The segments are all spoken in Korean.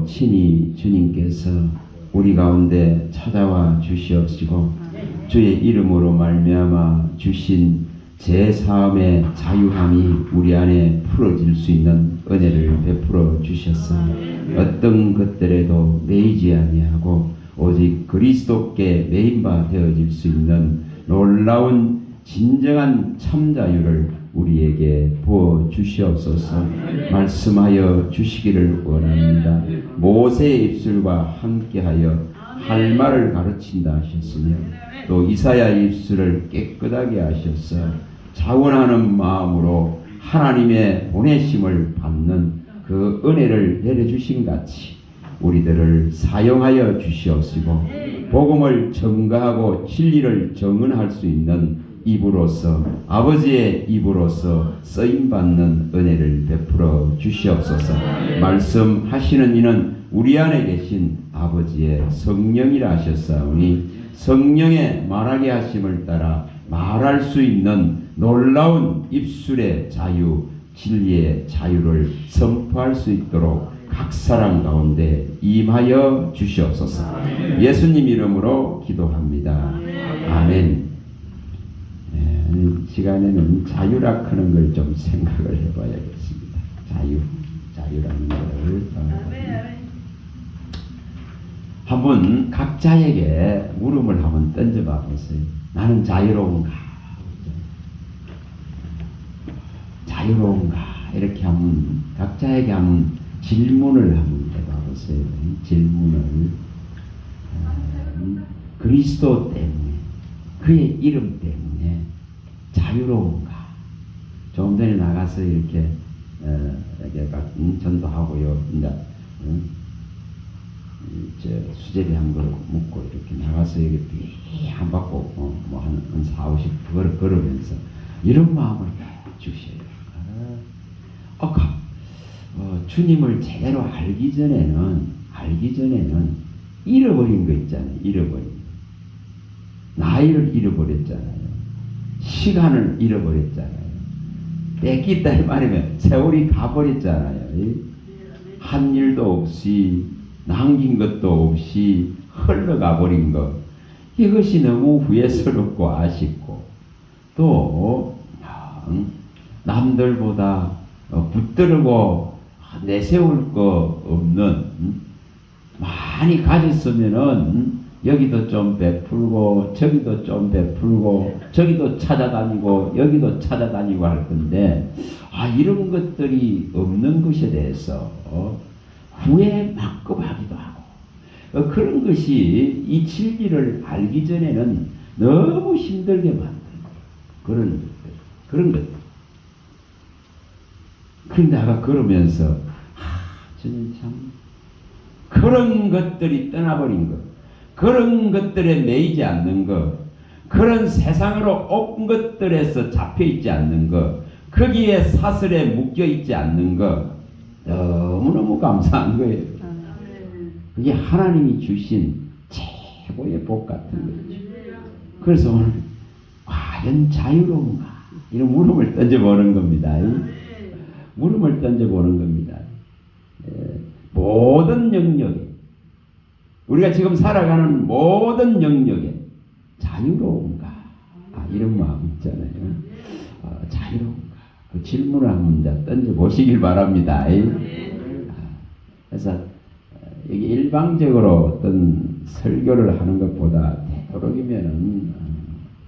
친히 주님께서 우리 가운데 찾아와 주시옵시고 주의 이름으로 말미암아 주신 제 사함의 자유함이 우리 안에 풀어질 수 있는 은혜를 베풀어 주셔서 어떤 것들에도 매이지 아니하고 오직 그리스도께 매인바 되어질 수 있는 놀라운 진정한 참자유를 우리에게 부어 주시옵소서. 말씀하여 주시기를 원합니다. 모세의 입술과 함께하여 할 말을 가르친다 하셨으며 또 이사야의 입술을 깨끗하게 하셔서 자원하는 마음으로 하나님의 보내심을 받는 그 은혜를 내려주신 같이 우리들을 사용하여 주시옵시고 복음을 전가하고 진리를 정언할 수 있는 입으로서 아버지의 입으로서 쓰임받는 은혜를 베풀어 주시옵소서. 말씀하시는 이는 우리 안에 계신 아버지의 성령이라 하셨사오니 성령의 말하게 하심을 따라 말할 수 있는 놀라운 입술의 자유, 진리의 자유를 선포할 수 있도록 각 사람 가운데 임하여 주시옵소서. 예수님 이름으로 기도합니다. 아멘. 시간에는 자유라 하는 걸 좀 생각을 해봐야겠습니다. 자유라는 걸 한번 각자에게 물음을 한번 던져봐 보세요. 나는 자유로운가? 자유로운가? 이렇게 한번 각자에게 한번 질문을 한번 해봐 보세요. 질문을 그리스도 때문에 그의 이름 때문에 자유로운가? 조금 전에 나가서 이렇게 전도하고요. 수제비 한 그릇 묵고 이렇게 나가서 이렇게 한 바퀴 한 40, 50 걸으면서 이런 마음을 주셔요. 주님을 제대로 알기 전에는 잃어버린 거 있잖아요. 나이를 잃어버렸잖아요. 시간을 잃어버렸잖아요. 뺏겼다 이 말이면 세월이 가버렸잖아요. 한 일도 없이 남긴 것도 없이 흘러가버린 것. 이것이 너무 후회스럽고 아쉽고 또 남들보다 붙들고 내세울 거 없는 많이 가졌으면은 여기도 좀 베풀고 저기도 좀 베풀고 저기도 찾아다니고 여기도 찾아다니고 할 건데 이런 것들이 없는 것에 대해서 후회 만급하기도 하고 그런 것이 이 진리를 알기 전에는 너무 힘들게 만드는 그런 것들. 그런데 아까 그러면서 저는 참 그런 것들이 떠나버린 것, 그런 것들에 매이지 않는 것, 그런 세상으로 온 것들에서 잡혀있지 않는 것, 거기에 사슬에 묶여있지 않는 것 너무너무 감사한 거예요. 그게 하나님이 주신 최고의 복 같은 거죠. 그래서 오늘 과연 자유로운가? 이런 물음을 던져보는 겁니다. 물음을 던져보는 겁니다. 모든 영역에 우리가 지금 살아가는 모든 영역에 자유로운가? 이런 마음 있잖아요. 자유로운가? 그 질문을 한번 던져보시길 바랍니다. 그래서 여기 일방적으로 어떤 설교를 하는 것보다 되도록이면은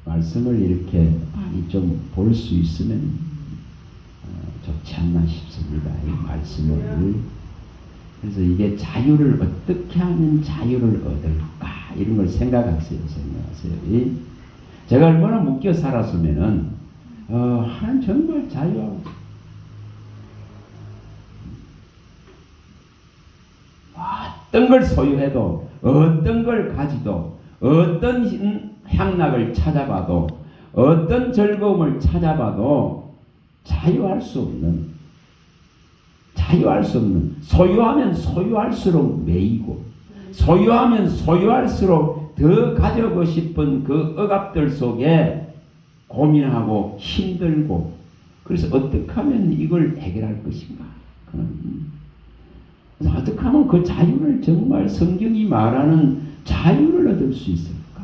말씀을 이렇게 많이 좀 볼 수 있으면 좋지 않나 싶습니다. 이 말씀을. 그래서 이게 자유를 어떻게 하면 자유를 얻을까? 이런 걸 생각하세요. 제가 얼마나 묶여 살았으면은 하나님 정말 자유하고 어떤 걸 소유해도 어떤 걸 가지도 어떤 향락을 찾아봐도 어떤 즐거움을 찾아봐도 자유할 수 없는 소유하면 소유할수록 매이고 소유하면 소유할수록 더 가지고 싶은 그 억압들 속에 고민하고 힘들고 그래서 어떻게 하면 이걸 해결할 것인가 그래서 어떻게 하면 그 자유를 정말 성경이 말하는 자유를 얻을 수 있을까?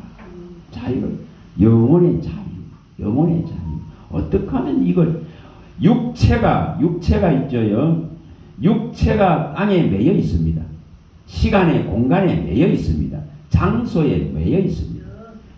자유를, 영혼의 자유, 영혼의 자유. 어떻게 하면 이걸 육체가 있죠요. 육체가 땅에 매여 있습니다. 시간에 공간에 매여 있습니다. 장소에 매여 있습니다.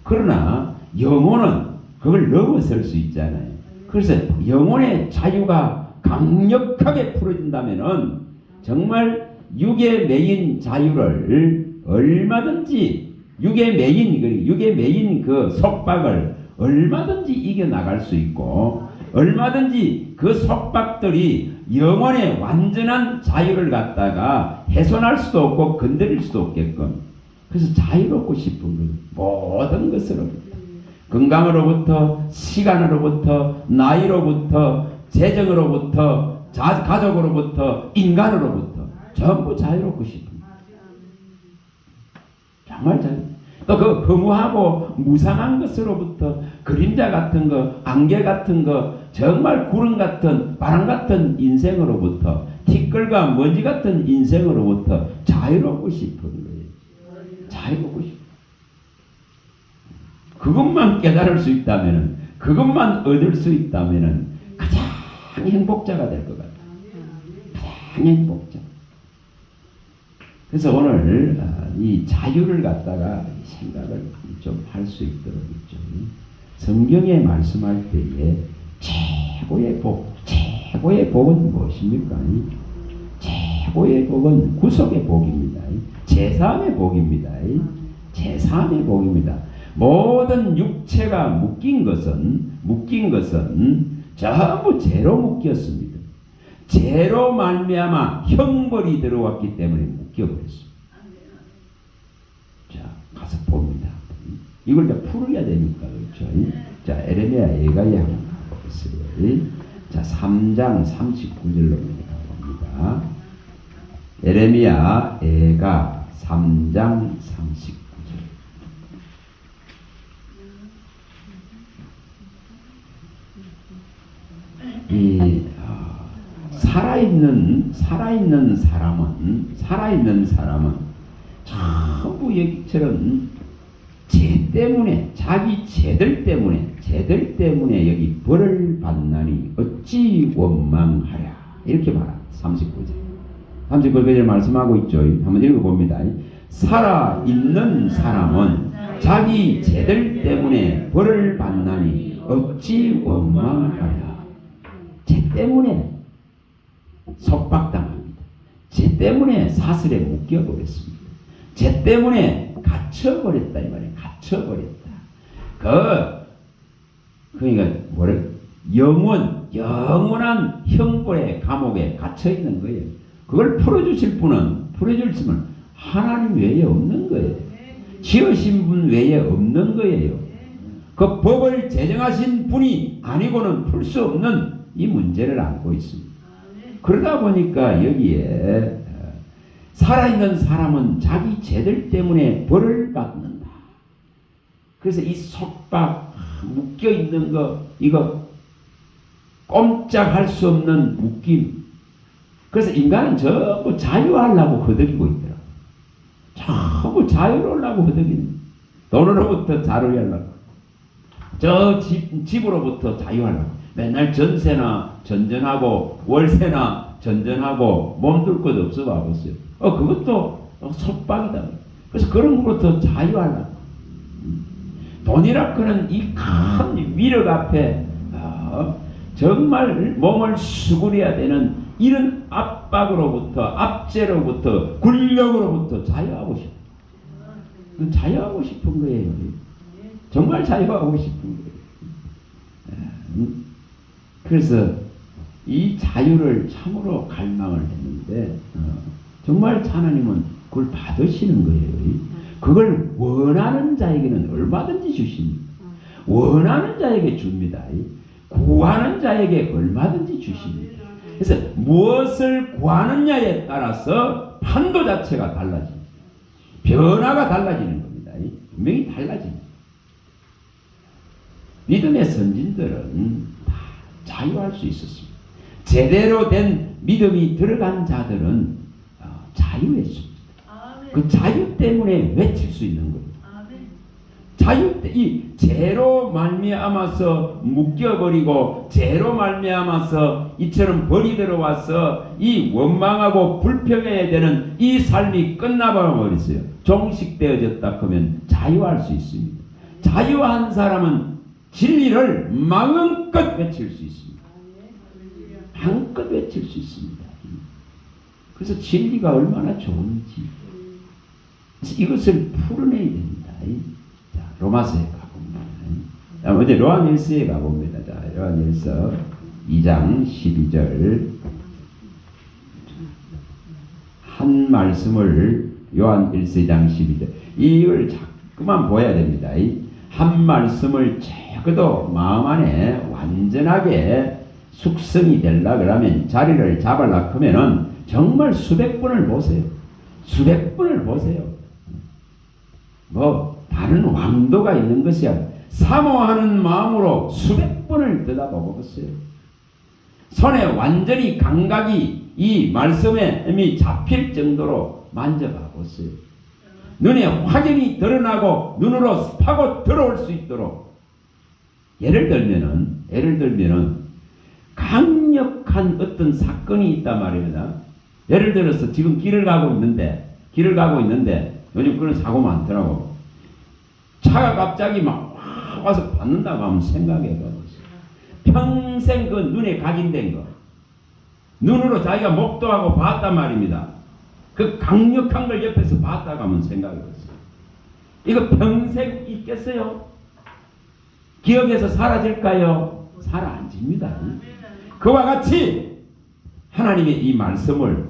그러나 영혼은 그걸 넘어설 수 있잖아요. 그래서 영혼의 자유가 강력하게 풀어진다면은 정말 육에 매인 자유를 얼마든지 육에 매인 그 속박을 얼마든지 이겨나갈 수 있고 얼마든지 그 속박들이 영혼의 완전한 자유를 갖다가 훼손할 수도 없고 건드릴 수도 없게끔 그래서 자유롭고 싶은 거예요. 모든 것으로부터 건강으로부터 시간으로부터 나이로부터 재정으로부터 가족으로부터 인간으로부터 전부 자유롭고 싶은 거예요. 정말 자유. 또 그 허무하고 무상한 것으로부터 그림자 같은 거, 안개 같은 거, 정말 구름 같은, 바람 같은 인생으로부터, 티끌과 먼지 같은 인생으로부터 자유롭고 싶은 거예요. 자유롭고 싶은 그것만 깨달을 수 있다면은, 그것만 얻을 수 있다면은 가장 행복자가 될 것 같아요. 가장 행복자. 그래서 오늘 이 자유를 갖다가 생각을 좀 할 수 있도록 있죠. 성경에 말씀할 때에 최고의 복은 무엇입니까? 최고의 복은 구속의 복입니다. 제3의 복입니다. 제3의 복입니다. 모든 육체가 묶인 것은 전부 죄로 묶였습니다. 죄로 말미암아 형벌이 들어왔기 때문에 묶여버렸습니다. 자, 가서 봅니다. 이걸 다 풀어야 되니까, 그렇죠? 자, 에레미야 예가에 한번 가보겠어요. 자, 3장 39절로 가봅니다. 에레미야 예가 3장 39절. 이 살아있는 사람은 전부 여기처럼 죄 때문에 자기 죄들 때문에 여기 벌을 받나니 어찌 원망하랴 이렇게 말합니다. 39절 말씀하고 있죠. 한번 읽어봅니다. 살아있는 사람은 자기 죄들 때문에 벌을 받나니 어찌 원망하랴. 죄 때문에 속박당합니다. 죄 때문에 사슬에 묶여버렸습니다. 죄 때문에 갇혀버렸다 이 말이에요. 갇혀버렸다. 그러니까 영원한 형벌의 감옥에 갇혀 있는 거예요. 그걸 풀어주실 분은 하나님 외에 없는 거예요. 지으신 분 외에 없는 거예요. 그 법을 제정하신 분이 아니고는 풀 수 없는 이 문제를 안고 있습니다. 그러다 보니까 여기에 살아있는 사람은 자기 죄들 때문에 벌을 받는다. 그래서 이 속박, 묶여있는 거, 이거 꼼짝할 수 없는 묶임. 그래서 인간은 전부 자유하려고 허덕이고 있더라. 전부 자유로우려고 허덕이는. 돈으로부터 자유하려고. 집으로부터 자유하려고. 맨날 전세나 전전하고 월세나 전전하고 몸둘 것 없어 봐보세요. 그것도 속박이다. 그래서 그런 것부터 자유하려고. 돈이라고는 이 큰 위력 앞에 정말 몸을 수그려야 되는 이런 압박으로부터 압제로부터 권력으로부터 자유하고 싶어. 자유하고 싶은 거예요. 정말 자유하고 싶은 거예요. 그래서 이 자유를 참으로 갈망을 했는데 정말 하나님은 그걸 받으시는 거예요. 그걸 원하는 자에게는 얼마든지 주십니다. 원하는 자에게 줍니다. 구하는 자에게 얼마든지 주십니다. 그래서 무엇을 구하느냐에 따라서 판도 자체가 달라집니다. 변화가 달라지는 겁니다. 분명히 달라집니다. 믿음의 선진들은 다 자유할 수 있었습니다. 제대로 된 믿음이 들어간 자들은 자유했습니다. 그 자유 때문에 외칠 수 있는 거예요. 자유 때 이 죄로 말미암아서 묶여버리고 죄로 말미암아서 이처럼 벌이 들어와서 이 원망하고 불평해야 되는 이 삶이 끝나버렸어요. 종식되어졌다 하면 자유할 수 있습니다. 자유한 사람은 진리를 마음껏 외칠 수 있습니다. 마음껏 외칠 수 있습니다. 그래서 진리가 얼마나 좋은지 이것을 풀어내야 됩니다. 자, 로마서에 가봅니다. 어제 요한일서에 가봅니다. 자, 요한일서 2장 12절 한 말씀을 요한일서 2장 12절 이걸 자꾸만 보아야 됩니다. 한 말씀을 적어도 마음 안에 완전하게 숙성이 되려 그러면 자리를 잡으려 하면은 정말 수백 번을 보세요. 수백 번을 보세요. 뭐 다른 왕도가 있는 것이야. 사모하는 마음으로 수백 번을 들여다보겠어요. 손에 완전히 감각이 이 말씀에 이미 잡힐 정도로 만져봐보세요. 눈에 확연히 드러나고 눈으로 파고 들어올 수 있도록 예를 들면은 강력한 어떤 사건이 있단 말입니다. 예를 들어서 지금 길을 가고 있는데 요즘 그런 사고 많더라고. 차가 갑자기 막 와서 받는다고 하면 생각해봐보세요. 평생 그 눈에 각인된 거 눈으로 자기가 목도하고 봤단 말입니다. 그 강력한 걸 옆에서 봤다고 하면 생각해보세요. 이거 평생 있겠어요? 기억에서 사라질까요? 사라집니다. 그와 같이 하나님의 이 말씀을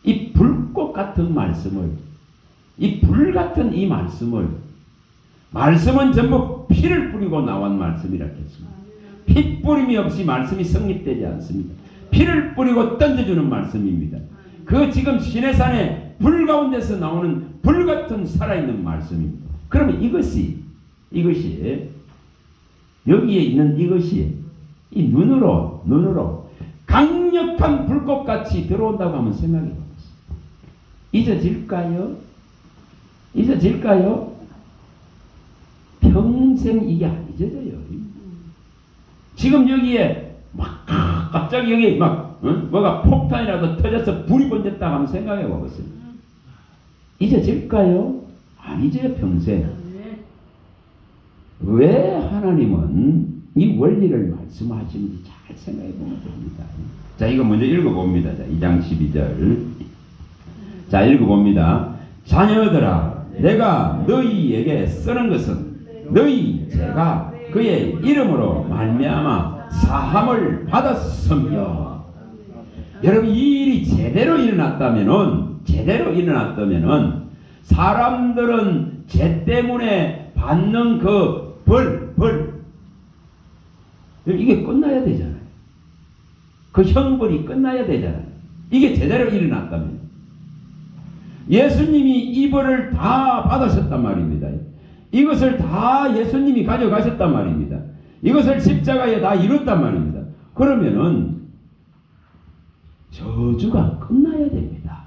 이 불꽃 같은 말씀을 이 불 같은 이 말씀은 전부 피를 뿌리고 나온 말씀이라 했습니다. 피 뿌림이 없이 말씀이 성립되지 않습니다. 피를 뿌리고 던져주는 말씀입니다. 그 지금 시내산의 불 가운데서 나오는 불 같은 살아있는 말씀입니다. 그러면 이것이 여기에 있는 이것이 이 눈으로 강력한 불꽃같이 들어온다고 하면 생각해 보세요. 잊어질까요? 평생 이게 안 잊어져요. 지금 여기에 막 갑자기 여기 막 뭐가 폭탄이라도 터져서 불이 번졌다고 하면 생각해 보겠어요. 잊어질까요? 안 잊어요. 평생. 왜 하나님은 이 원리를 말씀하시는지 잘 생각해 보면 됩니다. 자, 이거 먼저 읽어봅니다. 자, 2장 12절. 자, 읽어봅니다. 자녀들아, 내가 너희에게 쓰는 것은 너희 죄가 그의 이름으로 말미암아 사함을 받았으며. 여러분, 이 일이 제대로 일어났다면은 사람들은 죄 때문에 받는 그 벌 이게 끝나야 되잖아요. 그 형벌이 끝나야 되잖아요. 이게 제대로 일어났다면 예수님이 이 벌을 다 받으셨단 말입니다. 이것을 다 예수님이 가져가셨단 말입니다. 이것을 십자가에 다 이뤘단 말입니다. 그러면은 저주가 끝나야 됩니다.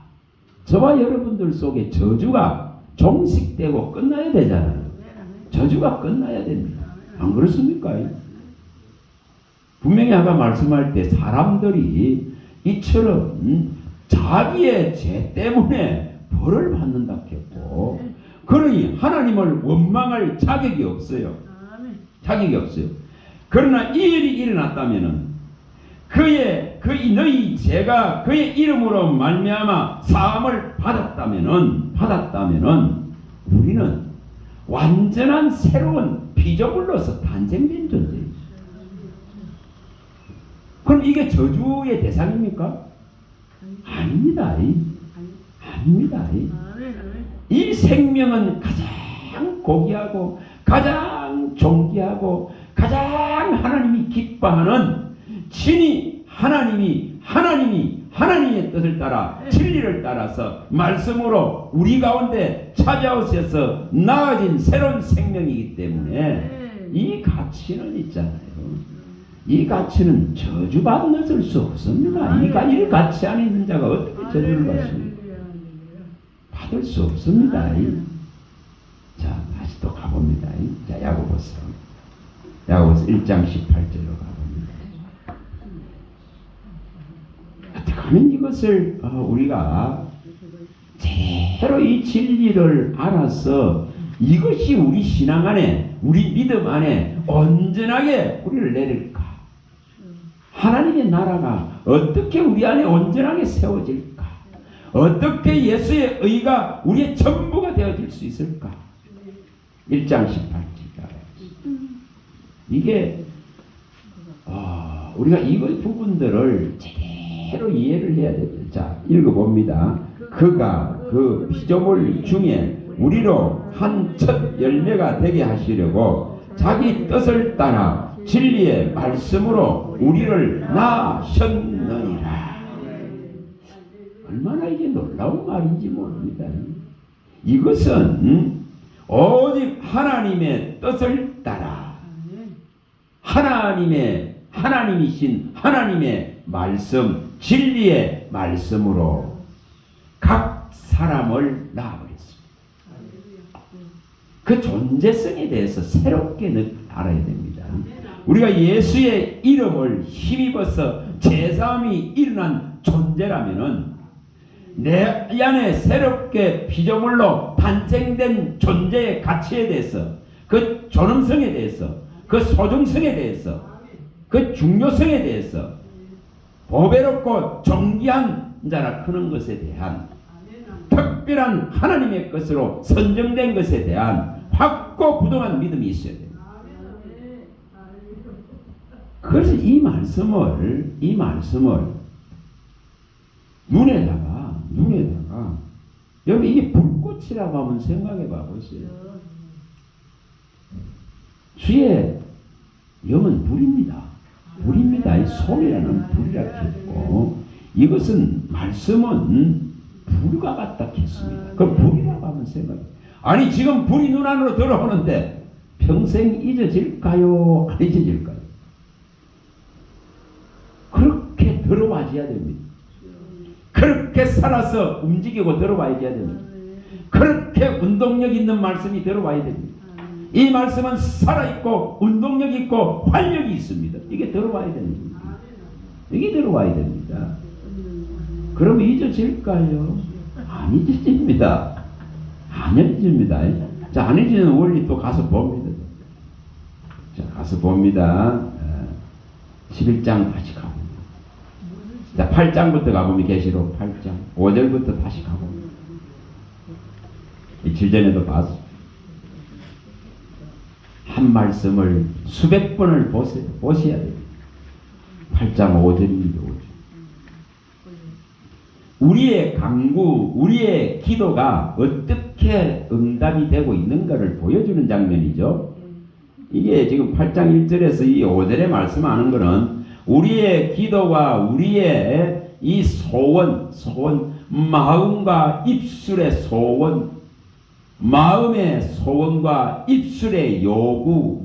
저와 여러분들 속에 저주가 종식되고 끝나야 되잖아요. 저주가 끝나야 됩니다. 안 그렇습니까? 분명히 아까 말씀할 때 사람들이 이처럼 자기의 죄 때문에 벌을 받는다 했고, 그러니 하나님을 원망할 자격이 없어요. 그러나 이 일이 일어났다면은 너희 죄가 그의 이름으로 말미암아 사함을 받았다면은 우리는 완전한 새로운 피조물로서 탄생된 존재입니다. 그럼 이게 저주의 대상입니까? 아닙니다. 이 생명은 가장 고귀하고 가장 존귀하고 가장 하나님이 기뻐하는 친히 하나님의 뜻을 따라 진리를 따라서 말씀으로 우리 가운데 찾아오셔서 나아진 새로운 생명이기 때문에 이 가치는 있잖아요. 이 가치는 저주받을 수 없습니다. 이 가치 안에 있는 자가 어떻게 저주를 받습니까? 받을 수 없습니다. 자, 다시 또 가봅니다. 자, 야고보서 1장 18절로 가봅니다. 어떻게 하면 이것을 우리가 제대로 이 진리를 알아서 이것이 우리 신앙 안에, 우리 믿음 안에 온전하게 뿌리를 내릴까? 하나님의 나라가 어떻게 우리 안에 온전하게 세워질까? 어떻게 예수의 의가 우리의 전부가 되어질 수 있을까? 1장 18절. 이게 우리가 이 부분들을 제대로 이해를 해야 됩니다. 자, 읽어봅니다. 그가 그 피조물 중에 우리로 한 첫 열매가 되게 하시려고 자기 뜻을 따라 진리의 말씀으로 우리를 낳으셨느니라. 얼마나 이게 놀라운 말인지 모릅니다. 이것은 오직 하나님의 뜻을 따라 하나님이신 하나님의 말씀, 진리의 말씀으로 각 사람을 낳아버렸습니다. 그 존재성에 대해서 새롭게 알아야 됩니다. 우리가 예수의 이름을 힘입어서 제사함이 일어난 존재라면은 내 안에 새롭게 피조물로 탄생된 존재의 가치에 대해서, 그 존엄성에 대해서, 그 소중성에 대해서, 그 중요성에 대해서 보배롭고 존귀한 자라 크는 것에 대한 특별한 하나님의 것으로 선정된 것에 대한 확고부동한 믿음이 있어야 됩니다. 그래서 이 말씀을 눈에다가 여러분 이게 불꽃이라고 한번 생각해 봐보세요. 주의 영은 불입니다. 이 소리라는 불이라고 했고, 이것은 말씀은 불과 같다 했습니다. 그 불이라고 하면 생각해. 아니 지금 불이 눈 안으로 들어오는데 평생 잊어질까요? 안 잊어질까요? 그렇게 들어와줘야 됩니다. 그렇게 살아서 움직이고 들어와야 됩니다. 그렇게 운동력 있는 말씀이 들어와야 됩니다. 이 말씀은 살아있고 운동력 있고 활력이 있습니다. 이게 들어와야 됩니다. 이게 들어와야 됩니다. 그럼 잊어질까요? 안 잊어집니다. 안 잊어집니다. 자, 안 잊어지는 원리 또 가서 봅니다. 자, 가서 봅니다. 11장 다시 가봅니다. 자, 8장부터 가보면 계시록 8장 5절부터 다시 가봅니다. 이틀 전에도 봤어. 한 말씀을 수백 번을 보셔야 돼요. 8장 5절입니다. 5절. 우리의 간구, 우리의 기도가 어떻게 응답이 되고 있는가를 보여주는 장면이죠. 이게 지금 8장 1절에서 이 5절에 말씀하는 것은 우리의 기도와 우리의 이 소원, 마음과 입술의 소원, 마음의 소원과 입술의 요구,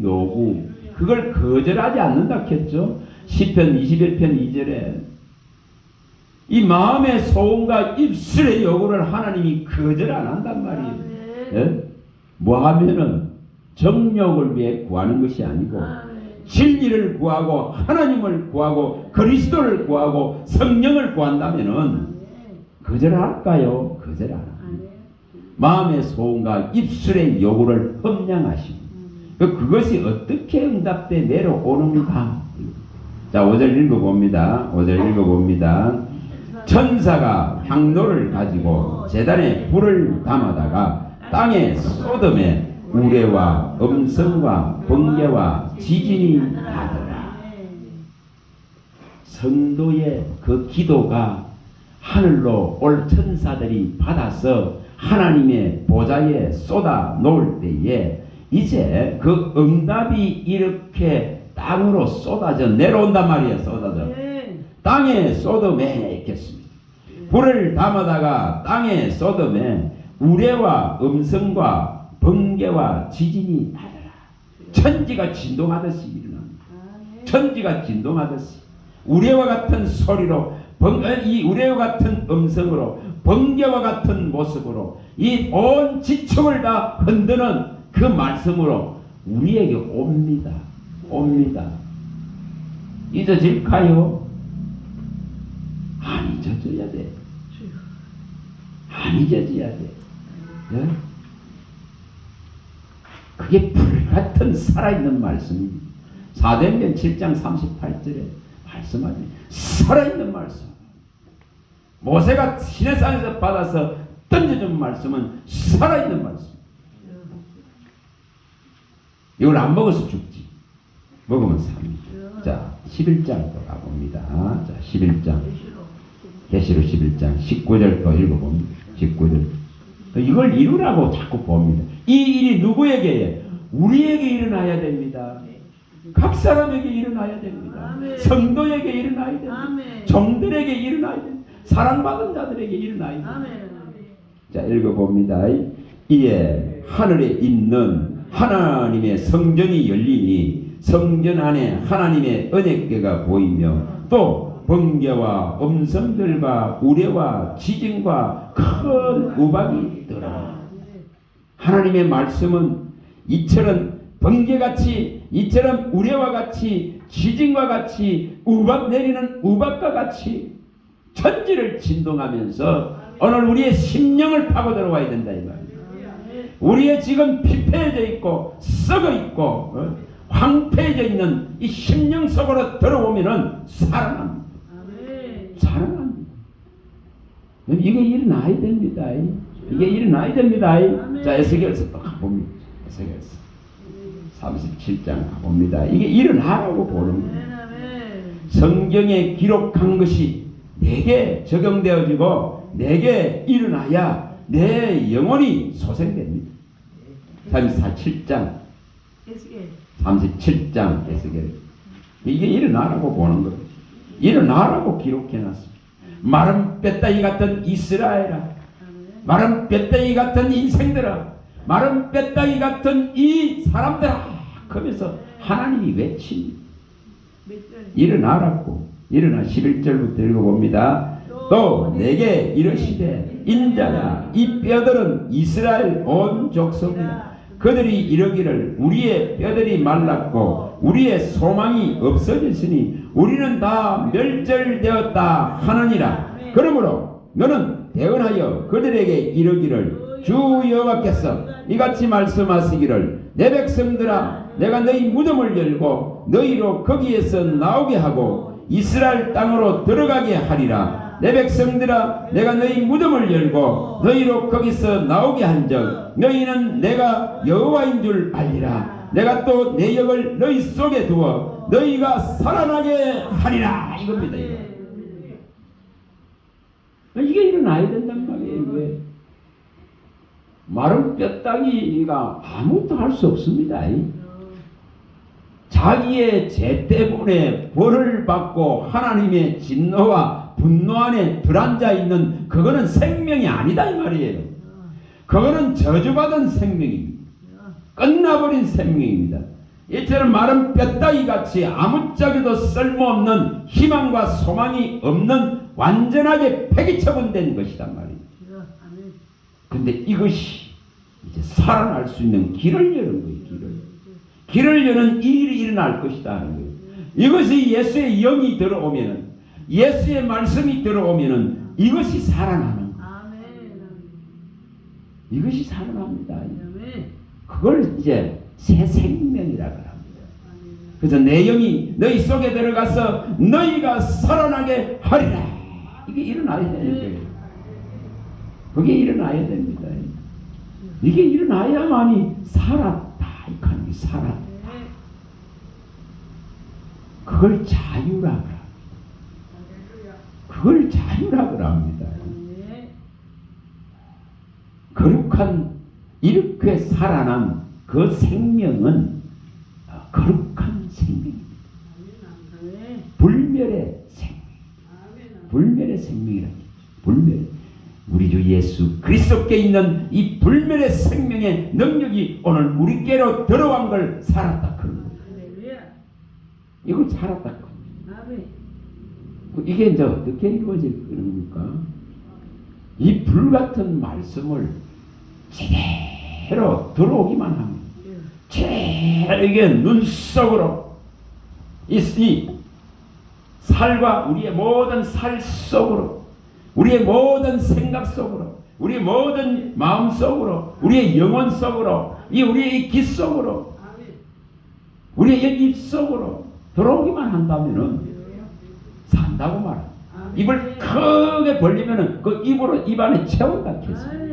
그걸 거절하지 않는다 했죠. 시편 21편 2절에 이 마음의 소원과 입술의 요구를 하나님이 거절 안 한단 말이에요. 예? 뭐 하면은 정욕을 위해 구하는 것이 아니고 진리를 구하고 하나님을 구하고 그리스도를 구하고 성령을 구한다면은 거절할까요? 거절 안 합니다. 마음의 소원과 입술의 요구를 험량하십니다. 그것이 어떻게 응답돼 내려오는가? 자, 5절 읽어봅니다. 5절 읽어봅니다. 천사가 향로를 가지고 제단에 불을 담아다가 땅에 쏟음에 우레와 음성과 번개와 지진이 나더라. 성도의 그 기도가 하늘로 올 천사들이 받아서 하나님의 보좌에 쏟아 놓을 때에 이제 그 응답이 이렇게 땅으로 쏟아져 내려온단 말이에요. 쏟아져. 땅에 쏟음에 있겠습니다. 불을 담아다가 땅에 쏟음에 우레와 음성과 번개와 지진이 나더라. 천지가 진동하듯이 일어납니다. 천지가 진동하듯이 우레와 같은 소리로 이 우레와 같은 음성으로 번개와 같은 모습으로 이 온 지층을 다 흔드는 그 말씀으로 우리에게 옵니다. 옵니다. 잊어질까요? 안 잊어져야 돼. 안 잊어져야 돼. 네? 그게 불같은 살아있는 말씀입니다. 사도행전 7장 38절에 말씀하죠. 살아있는 말씀. 모세가 시내산에서 받아서 던져준 말씀은 살아있는 말씀. 이걸 안 먹어서 죽지. 먹으면 삽니다. 자, 11장 또 가봅니다. 자, 11장. 계시록 11장 19절 또 읽어봅니다. 19절. 이걸 이루라고 자꾸 봅니다. 이 일이 누구에게? 우리에게 일어나야 됩니다. 각 사람에게 일어나야 됩니다. 아멘. 성도에게 일어나야 됩니다. 아멘. 종들에게 일어나야 됩니다. 사랑받은 자들에게 일어나야 됩니다. 아멘. 자, 읽어봅니다. 이에 하늘에 있는 하나님의 성전이 열리니 성전 안에 하나님의 언약궤가 보이며 또 번개와 음성들과 우레와 지진과 큰 우박이 있더라. 하나님의 말씀은 이처럼 번개같이, 이처럼 우레와 같이, 지진과 같이, 우박 내리는 우박과 같이 천지를 진동하면서 오늘 우리의 심령을 파고 들어와야 된다 이 말이에요. 우리의 지금 피폐해져 있고 썩어 있고 황폐해져 있는 이 심령 속으로 들어오면은 살아납니다. 살아납니다. 이게 일어나야 됩니다. 이게 일어나야 됩니다. 자, 에스겔서 또 가봅니다. 에스겔서 37장 가봅니다. 이게 일어나라고 보는 거예요. 성경에 기록한 것이 내게 적용되어지고 내게 일어나야 내 영혼이 소생됩니다. 37장 에스겔. 이게 일어나라고 보는 거예요. 일어나라고 기록해놨습니다. 마른 뼈다귀 같은 이스라엘아, 마른 뼈다귀 같은 인생들아, 마른 뼈다귀 같은 이 사람들아, 그러면서 하나님이 외칩니다. 일어나라고. 일어나. 11절부터 읽어봅니다. 또 내게 이르시되 인자야, 이 뼈들은 이스라엘 온 족속이다. 그들이 이르기를 우리의 뼈들이 말랐고 우리의 소망이 없어졌으니 우리는 다 멸절되었다 하느니라. 그러므로 너는 대언하여 그들에게 이르기를 주 여호와께서 이같이 말씀하시기를 내 백성들아, 내가 너희 무덤을 열고 너희로 거기에서 나오게 하고 이스라엘 땅으로 들어가게 하리라. 내 백성들아, 내가 너희 무덤을 열고 너희로 거기서 나오게 한즉 너희는 내가 여호와인 줄 알리라. 내가 또 내 영을 너희 속에 두어 너희가 살아나게 하리라. 이겁니다. 이게 일어나야 된단 말이에요. 왜? 마른 뼈다귀가 아무것도 할 수 없습니다. 자기의 죄 때문에 벌을 받고 하나님의 진노와 분노 안에 들어앉아 있는 그거는 생명이 아니다 이 말이에요. 그거는 저주받은 생명입니다. 끝나버린 생명입니다. 이처럼 마른 뼈다귀 같이 아무짝에도 쓸모없는 희망과 소망이 없는 완전하게 폐기처분된 것이란 말이에요. 근데 이것이 이제 살아날 수 있는 길을 여는 거예요. 길을 여는 일이 일어날 것이다 하는 거예요. 이것이 예수의 영이 들어오면은, 예수의 말씀이 들어오면은 이것이 살아나는 거예요. 이것이 살아납니다. 그걸 이제 새 생명이라고 합니다. 그래서 내 영이 너희 속에 들어가서 너희가 살아나게 하리라. 이게 일어나야 되는 거예요. 그게 일어나야 됩니다. 이게 일어나야만이 살았다. 이 칸이 살았다. 그걸 자유라고 합니다. 그걸 자유라고 합니다. 거룩한 이렇게 살아난 그 생명은 거룩한 생명입니다. 불멸의 생명. 불멸의 생명이라고 했죠. 불멸. 우리 주 예수 그리스도께 있는 이 불멸의 생명의 능력이 오늘 우리께로 들어간 걸 살았다 그런 거예요. 이걸 살았다. 이게 이제 어떻게 이루어질 겁니까? 이 불같은 말씀을 제대로 들어오기만 하면, 제대로 이게 눈 속으로 이 살과 우리의 모든 살 속으로, 우리의 모든 생각 속으로, 우리의 모든 마음 속으로, 우리의 영혼 속으로, 우리의 귀 속으로, 우리의 입 속으로 들어오기만 한다면은 산다고 말합니다. 입을 크게 벌리면은 그 입으로 입 안에 채운다 했어요.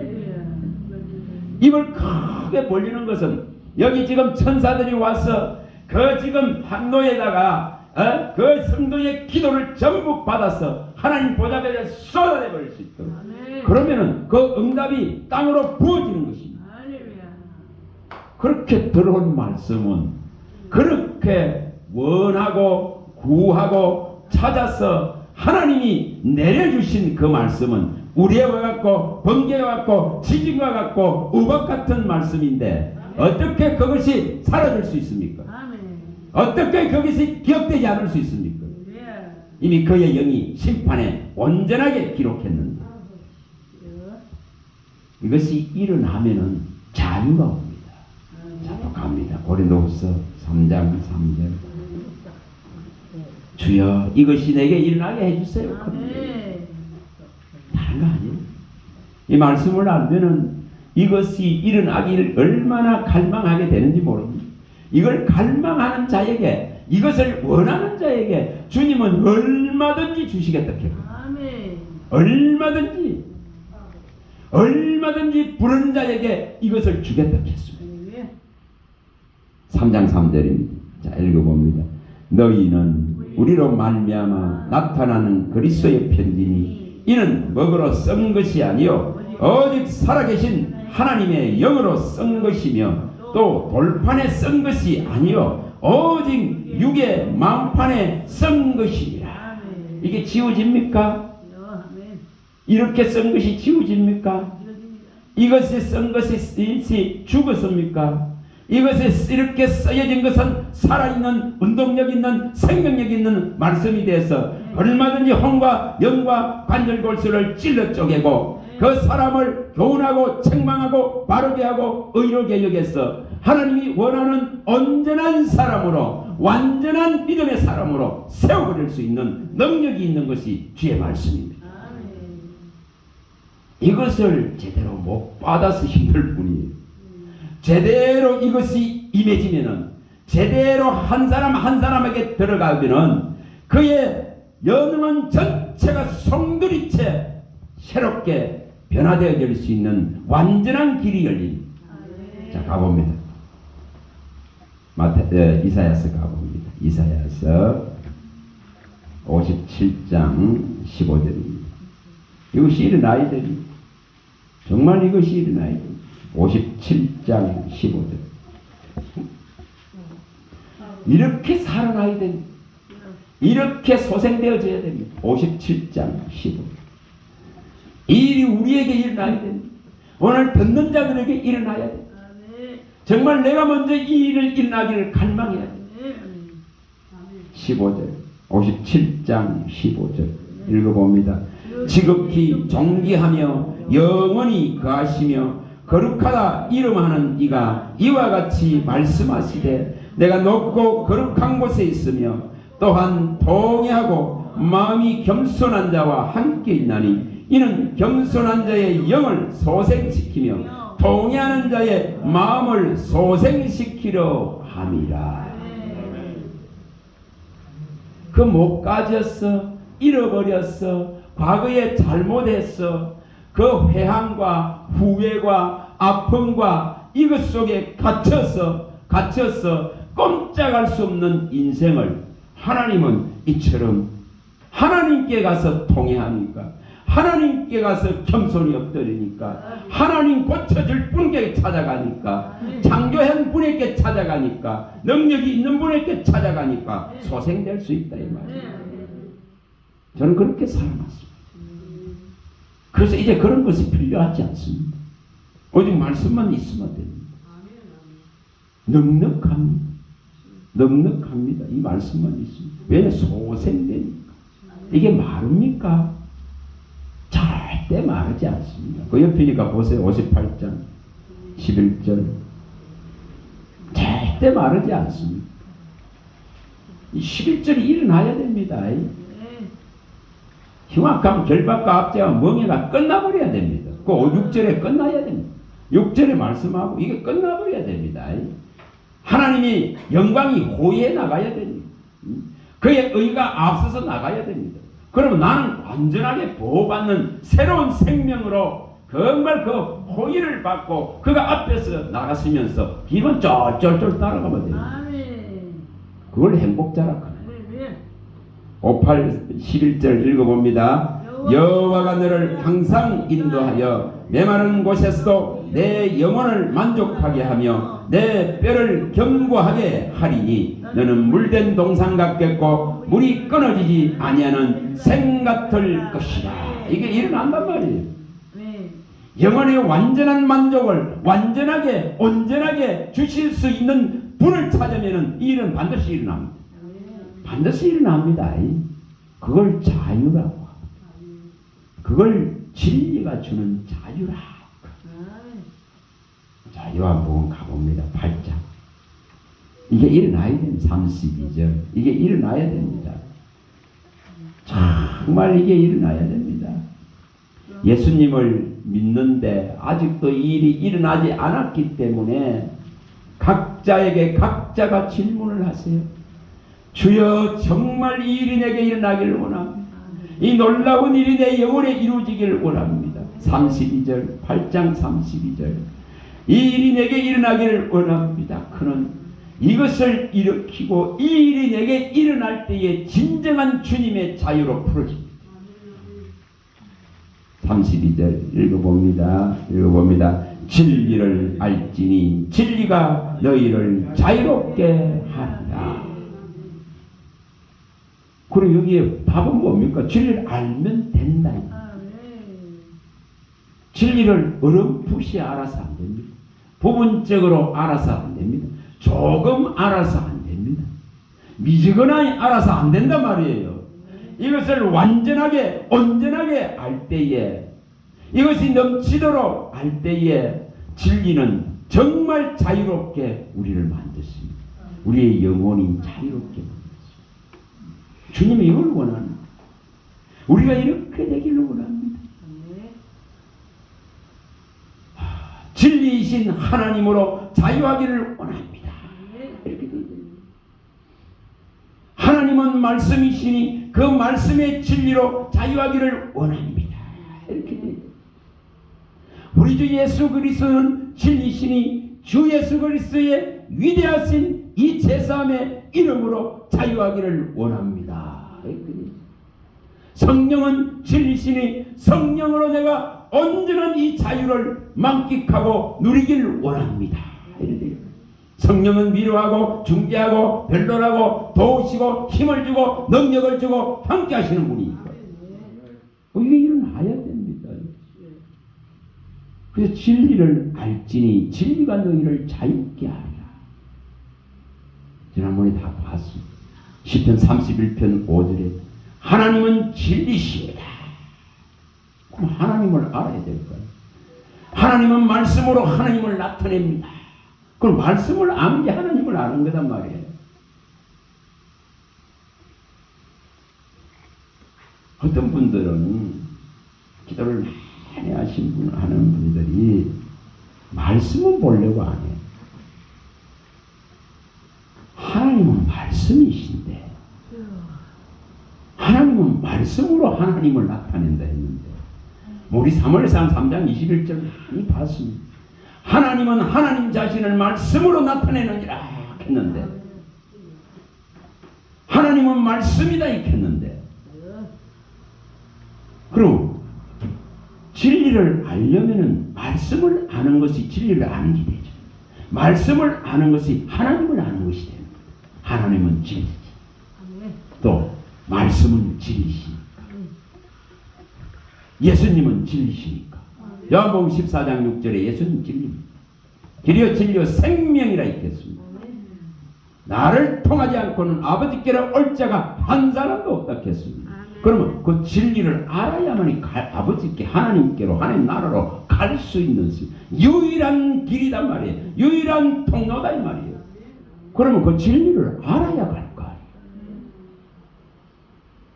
입을 크게 벌리는 것은 여기 지금 천사들이 와서 그 지금 항로에다가 그 성도의 기도를 전부 받아서 하나님 보좌에 쏟아내 버릴 수 있도록, 그러면은 그 응답이 땅으로 부어지는 것입니다. 그렇게 들어온 말씀은 그렇게 원하고 구하고 찾아서 하나님이 내려주신 그 말씀은 우리와 같고 번개와 같고 지진과 같고 우박 같은 말씀인데 어떻게 그것이 사라질 수 있습니까? 어떻게 그것이 기억되지 않을 수 있습니까? 이미 그의 영이 심판에 온전하게 기록했는데 이것이 일어나면은 자유가 옵니다. 자, 또 갑니다. 고린도후서 3장 3절. 주여 이것이 내게 일어나게 해주세요. 다른 거 아니에요. 이 말씀을 알면은 이것이 일어나기를 얼마나 갈망하게 되는지 모릅니다. 이걸 갈망하는 자에게, 이것을 원하는 자에게 주님은 얼마든지 주시겠다 해요. 얼마든지 부른 자에게 이것을 주겠다 했습니다. 3장 3절입니다. 자, 읽어봅니다. 너희는 우리로 말미암아 나타나는 그리스도의 편지니 이는 먹으로 쓴 것이 아니요 오직 살아계신 하나님의 영으로 쓴 것이며 또 돌판에 쓴 것이 아니요 오직 육의 마음판에 쓴 것이니라. 이게 지워집니까? 이렇게 쓴 것이 지워집니까? 이것이 쓴 것이 죽었습니까? 이것에 이렇게 쓰여진 것은 살아있는 운동력 있는 생명력 있는 말씀이 돼서 얼마든지 혼과 영과 관절골수를 찔러 쪼개고 그 사람을 교훈하고 책망하고 바르게 하고 의롭게 여겨서 하나님이 원하는 온전한 사람으로, 완전한 믿음의 사람으로 세워버릴 수 있는 능력이 있는 것이 주의 말씀입니다. 이것을 제대로 못 받아서 힘들 뿐이에요. 제대로 이것이 임해지면은, 제대로 한 사람 한 사람에게 들어가면은 그의 영혼 전체가 송두리째 새롭게 변화되어질 수 있는 완전한 길이 열립니다. 자, 가봅니다. 이사야서 가봅니다. 이사야서 57장 15절입니다. 이것이 일어나야 됩니다. 정말 이것이 일어나야 됩니다. 57장 15절. 이렇게 살아나야 됩니다. 이렇게 소생되어져야 됩니다. 57장 15절. 이 일이 우리에게 일어나야 됩니다. 오늘 듣는 자들에게 일어나야 됩니다. 정말 내가 먼저 이 일을 일어나기를 갈망해야 됩니다. 15절. 57장 15절. 읽어봅니다. 지극히 존귀하며 영원히 거하시며 거룩하다 이름하는 이가 이와 같이 말씀하시되 내가 높고 거룩한 곳에 있으며 또한 통회하고 마음이 겸손한 자와 함께 있나니 이는 겸손한 자의 영을 소생시키며 통회하는 자의 마음을 소생시키려 함이라. 그 못 가졌어, 잃어버렸어, 과거에 잘못했어, 그 회한과 후회와 아픔과 이것 속에 갇혀서 꼼짝할 수 없는 인생을 하나님은 이처럼 하나님께 가서 통회하니까, 하나님께 가서 겸손히 엎드리니까, 하나님 고쳐줄 분에게 찾아가니까, 창조한 분에게 찾아가니까, 능력이 있는 분에게 찾아가니까 소생될 수 있다 이 말이에요. 저는 그렇게 살아났습니다. 그래서 이제 그런 것이 필요하지 않습니다. 오직 말씀만 있으면 됩니다. 넉넉합니다. 넉넉합니다. 이 말씀만 있습니다. 왜 소생되니까. 이게 마릅니까? 절대 마르지 않습니다. 그 옆이니까 보세요. 58장 11절. 절대 마르지 않습니다. 이 11절이 일어나야 됩니다. 흉악함, 결박과 압제와 멍해가 끝나버려야 됩니다. 그 6절에 끝나야 됩니다. 6절에 말씀하고 이게 끝나버려야 됩니다. 하나님이 영광이 호위해 나가야 됩니다. 그의 의가 앞서서 나가야 됩니다. 그러면 나는 완전하게 보호받는 새로운 생명으로 정말 그 호의를 받고 그가 앞에서 나갔으면서 뒤만 쫄쫄쫄 따라가면 됩니다. 그걸 행복자라 하나요. 58, 11절 읽어봅니다. 여호와가 너를 항상 인도하여 메마른 곳에서도 내 영혼을 만족하게 하며 내 뼈를 견고하게 하리니 너는 물된 동상 같겠고 물이 끊어지지 아니하는 생 같을 것이라. 이게 일어난단 말이에요. 영혼의 완전한 만족을 완전하게 온전하게 주실 수 있는 분을 찾으면 이 일은 반드시 일어납니다. 반드시 일어납니다. 그걸 자유라고. 그걸 진리가 주는 자유라. 자유와 무언 가봅니다. 8장. 이게 일어나야 됩니다. 32절. 이게 일어나야 됩니다. 정말 이게 일어나야 됩니다. 예수님을 믿는데 아직도 이 일이 일어나지 않았기 때문에 각자에게 각자가 질문을 하세요. 주여, 정말 이 일이 내게 일어나기를 원합니다. 이 놀라운 일이 내 영혼에 이루어지기를 원합니다. 32절, 8장 32절. 이 일이 내게 일어나기를 원합니다. 그는 이것을 일으키고 이 일이 내게 일어날 때에 진정한 주님의 자유로 풀어집니다. 32절 읽어봅니다. 진리를 알지니 진리가 너희를 자유롭게 하리라. 그리고 여기에 답은 뭡니까? 진리를 알면 된다. 진리를 어렴풋이 알아서 안 됩니다. 부분적으로 알아서 안 됩니다. 조금 알아서 안 됩니다. 미지근하게 알아서 안 된단 말이에요. 이것을 완전하게 온전하게 알 때에, 이것이 넘치도록 알 때에 진리는 정말 자유롭게 우리를 만드십니다. 우리의 영혼이 자유롭게 만드십니다. 주님이 이걸 원합니다. 우리가 이렇게 되기를 원합니다. 진리이신 하나님으로 자유하기를 원합니다. 이렇게 됩니다. 하나님은 말씀이시니 그 말씀의 진리로 자유하기를 원합니다. 이렇게 됩니다. 우리 주 예수 그리스도는 진리시니 주 예수 그리스도의 위대하신 이 제사함의 이름으로 자유하기를 원합니다. 성령은 진리시니 성령으로 내가 온전한 이 자유를 만끽하고 누리기를 원합니다. 성령은 위로하고 중재하고 변론하고 도우시고 힘을 주고 능력을 주고 함께 하시는 분이니까 이게 일어나야 됩니다. 그래서 진리를 알지니 진리가 너희를 자유케 하리라. 지난번에 다 봤습니다. 시편 31편 5절에 하나님은 진리시다. 그럼 하나님을 알아야 될 거예요. 하나님은 말씀으로 하나님을 나타냅니다. 그럼 말씀을 아는 게 하나님을 아는 거단 말이에요. 어떤 분들은 기도를 많이 하는 분들이 말씀은 보려고 안 해요. 하나님은 말씀이신데 하나님은 말씀으로 하나님을 나타낸다 했는데 우리 사무엘상 3장 21절 많이 봤습니다. 하나님은 하나님 자신을 말씀으로 나타내느니라 했는데 하나님은 말씀이다 했는데 그럼 진리를 알려면은 말씀을 아는 것이 진리를 아는 게 되죠. 말씀을 아는 것이 하나님을 아는 것이 됩니다. 하나님은 진리지. 또 말씀은 진리시니까. 예수님은 진리시니까. 요한복음 14장 6절에 예수님 진리입니다. 길이요 진리요 생명이라 있겠습니다. 나를 통하지 않고는 아버지께로 올 자가 한 사람도 없다 했습니다. 그러면 그 진리를 알아야만이 아버지께 하나님께로 하나님 나라로 갈 수 있는 유일한 길이단 말이에요. 유일한 통로다 이 말이에요. 그러면 그 진리를 알아야 갈 거 아니에요.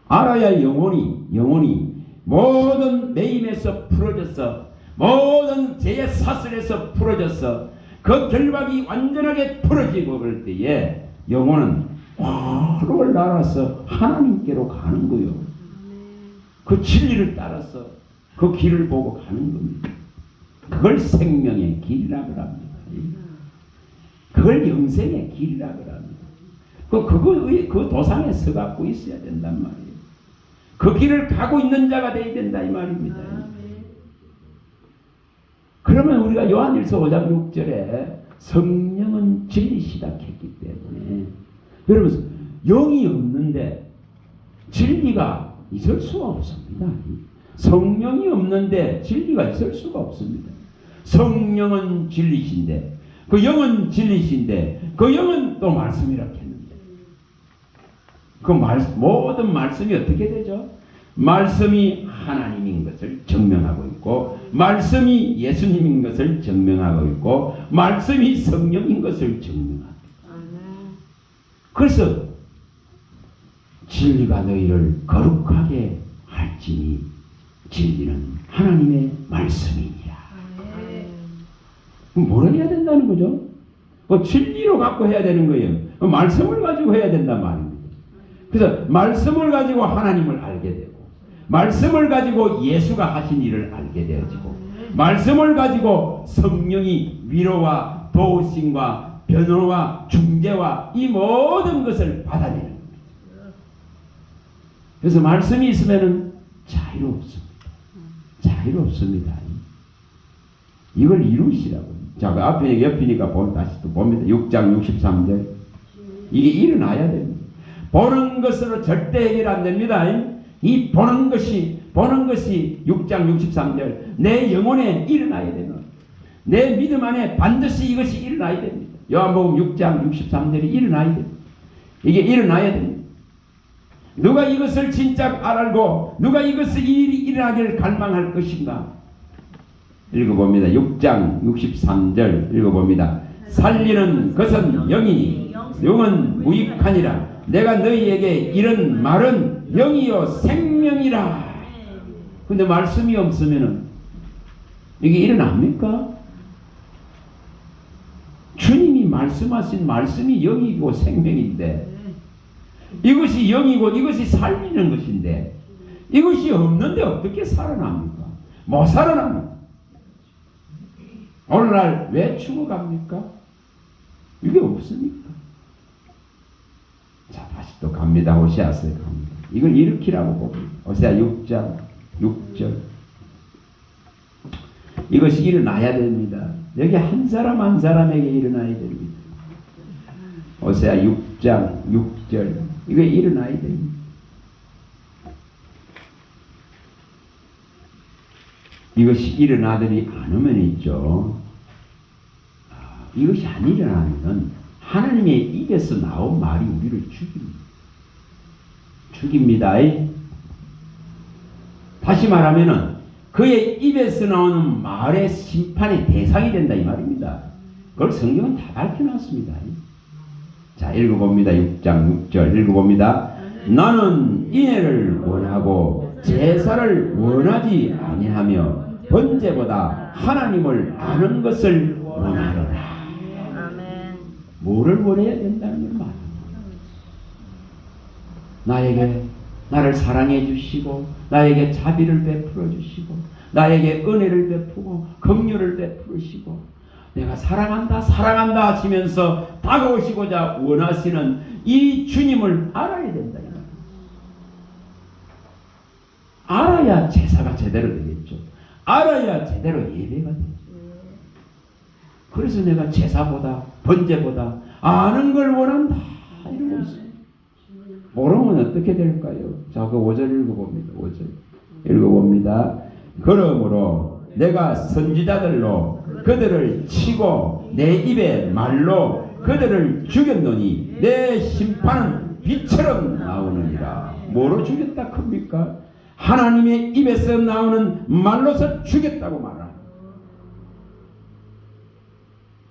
알아야 영혼이 모든 매임에서 풀어져서 모든 죄의 사슬에서 풀어져서 그 결박이 완전하게 풀어지고 그럴 때에 영혼은 활활 날아서 하나님께로 가는 거예요. 그 진리를 따라서 그 길을 보고 가는 겁니다. 그걸 생명의 길이라고 합니다. 그걸 영생의 길이라고 합니다. 그 도상에 서갖고 있어야 된단 말이에요. 그 길을 가고 있는 자가 되어야 된다 이 말입니다. 그러면 우리가 요한일서 5장 6절에 성령은 진리시다 했기 때문에 여러분 영이 없는데 진리가 있을 수가 없습니다. 성령이 없는데 진리가 있을 수가 없습니다. 성령은 진리신데 그 영은 진리신데 그 영은 또 말씀이라고 했는데 그 모든 말씀이 어떻게 되죠? 말씀이 하나님인 것을 증명하고 있고 말씀이 예수님인 것을 증명하고 있고 말씀이 성령인 것을 증명하고 있습니다. 그래서 진리가 너희를 거룩하게 할지니 진리는 하나님의 말씀이니라. 그럼 뭘 해야 된다는 거죠? 진리로 갖고 해야 되는 거예요. 말씀을 가지고 해야 된단 말입니다. 그래서 말씀을 가지고 하나님을 알게 되고 말씀을 가지고 예수가 하신 일을 알게 되어지고 말씀을 가지고 성령이 위로와 도우심과 변호와 중재와 이 모든 것을 받아내는 겁니다. 그래서 말씀이 있으면은 자유롭습니다. 자유롭습니다. 이걸 이루시라고. 자, 그 앞에 옆이니까 다시 또 봅니다. 6장 63절. 이게 일어나야 됩니다. 보는 것으로 절대 해결 안 됩니다. 이 보는 것이 6장 63절 내 영혼에 일어나야 됩니다. 내 믿음 안에 반드시 이것이 일어나야 됩니다. 요한복음 6장 63절이 일어나야 됩니다. 이게 일어나야 됩니다. 누가 이것을 진짜 알고 누가 이것을 일어나기를 갈망할 것인가? 읽어봅니다. 6장 63절 읽어봅니다. 살리는 것은 영이니 영은 무익하니라. 내가 너희에게 이런 말은 영이요 생명이라. 근데 말씀이 없으면은 이게 일어납니까? 주님이 말씀하신 말씀이 영이고 생명인데 이것이 영이고 이것이 살리는 것인데 이것이 없는데 어떻게 살아납니까? 못 살아납니다. 오늘날 왜 죽어갑니까? 이게 없으니까. 자, 다시 또 갑니다. 호세아서에 갑니다. 이걸 일으키라고 봅니다. 호세아 6장 6절. 이것이 일어나야 됩니다. 여기 한 사람 한 사람에게 일어나야 됩니다. 호세아 6장 6절. 이거 일어나야 됩니다. 이것이 일어나더니 않으면 있죠. 이것이 안 일어나면 하나님의 입에서 나온 말이 우리를 죽입니다. 다시 말하면은 그의 입에서 나오는 말의 심판의 대상이 된다 이 말입니다. 그걸 성경은 다 밝혀놨습니다. 자, 읽어봅니다. 6장 6절 읽어봅니다. 나는 인애를 원하고 제사를 원하지 아니하며 번제보다 하나님을 아는 것을 원하노라. 뭐를 원해야 된다는 걸 말합니다. 나를 사랑해 주시고 나에게 자비를 베풀어 주시고 나에게 은혜를 베푸고 긍휼을 베푸시고 내가 사랑한다 하시면서 다가오시고자 원하시는 이 주님을 알아야 된다. 알아야 제사가 제대로 되겠죠. 알아야 제대로 예배가 되죠. 그래서 내가 제사보다 번제보다 아는 걸 원한다 이러고 있어요. 모르면 어떻게 될까요? 자, 그 5절 읽어봅니다. 5절 읽어봅니다. 그러므로 내가 선지자들로 그들을 치고 내 입에 말로 그들을 죽였노니 내 심판은 빛처럼 나오느니라. 뭐로 죽였다 큽니까? 하나님의 입에서 나오는 말로서 죽였다고 말하는.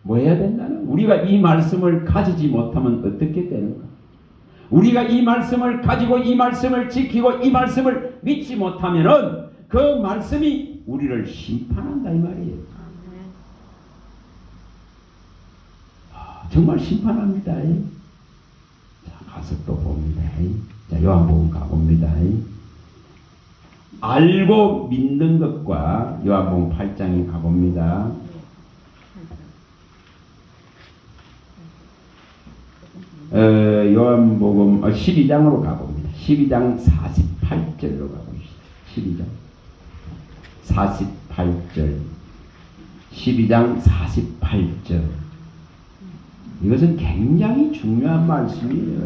뭐 해야 된다는? 우리가 이 말씀을 가지지 못하면 어떻게 되는가? 우리가 이 말씀을 가지고 이 말씀을 지키고 이 말씀을 믿지 못하면은 그 말씀이 우리를 심판한다 이 말이에요. 정말 심판합니다. 자, 가서 또 봅니다. 자, 요한복음 가봅니다. 알고 믿는 것과 요한복음 8장에 가봅니다. 요한복음 12장으로 가봅니다. 12장 48절로 가봅시다. 12장 48절 12장 48절 이것은 굉장히 중요한 말씀이에요.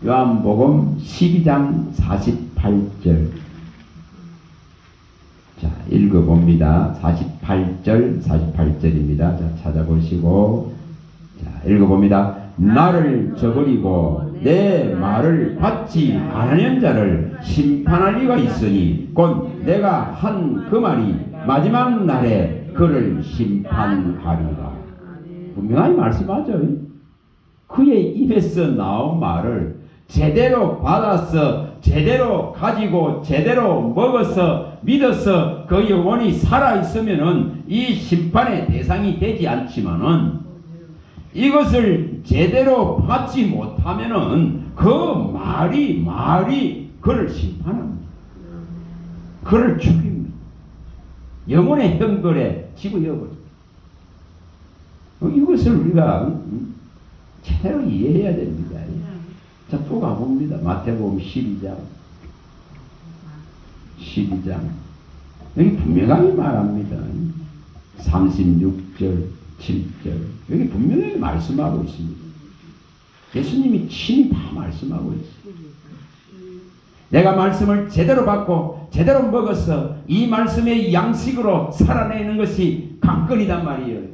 요한복음 12장 48절 자 읽어봅니다. 48절입니다. 자 찾아보시고 자 읽어봅니다. 나를 저버리고 내 말을 받지 않으는 자를 심판할 리가 있으니 곧 내가 한 그 말이 마지막 날에 그를 심판하리라. 분명히 말씀하죠. 그의 입에서 나온 말을 제대로 받아서 제대로 가지고 제대로 먹어서 믿어서 그 영혼이 살아있으면은 이 심판의 대상이 되지 않지만은 이것을 제대로 받지 못하면은 그 말이 그를 심판합니다. 그를 죽입니다. 영혼의 형벌에 지구여버립니다. 이것을 우리가 제대로 이해해야 됩니다. 자, 또 가봅니다. 마태복음 12장. 여기 분명하게 말합니다. 36절, 7절. 여기 분명하게 말씀하고 있습니다. 예수님이 친히 다 말씀하고 있습니다. 내가 말씀을 제대로 받고 제대로 먹어서 이 말씀의 양식으로 살아내는 것이 관건이단 말이에요.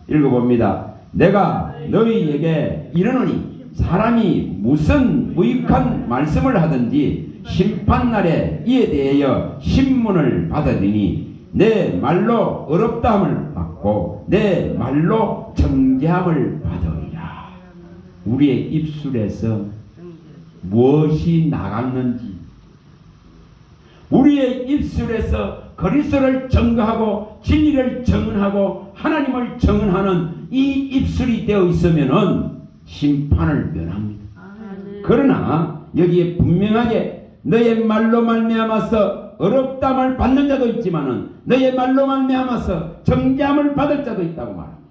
읽어봅니다. 내가 너희에게 이르노니 사람이 무슨 무익한 말씀을 하든지 심판날에 이에 대하여 신문을 받으리니 내 말로 어렵다함을 받고 내 말로 정죄함을 받으리라. 우리의 입술에서 무엇이 나갔는지 우리의 입술에서 그리스도를 증거하고 진리를 증언하고 하나님을 증언하는 이 입술이 되어 있으면은 심판을 면합니다. 그러나 여기에 분명하게 너의 말로 말미암아서 어렵담을 받는 자도 있지만은 너의 말로 말미암아서 정죄함을 받을 자도 있다고 말합니다.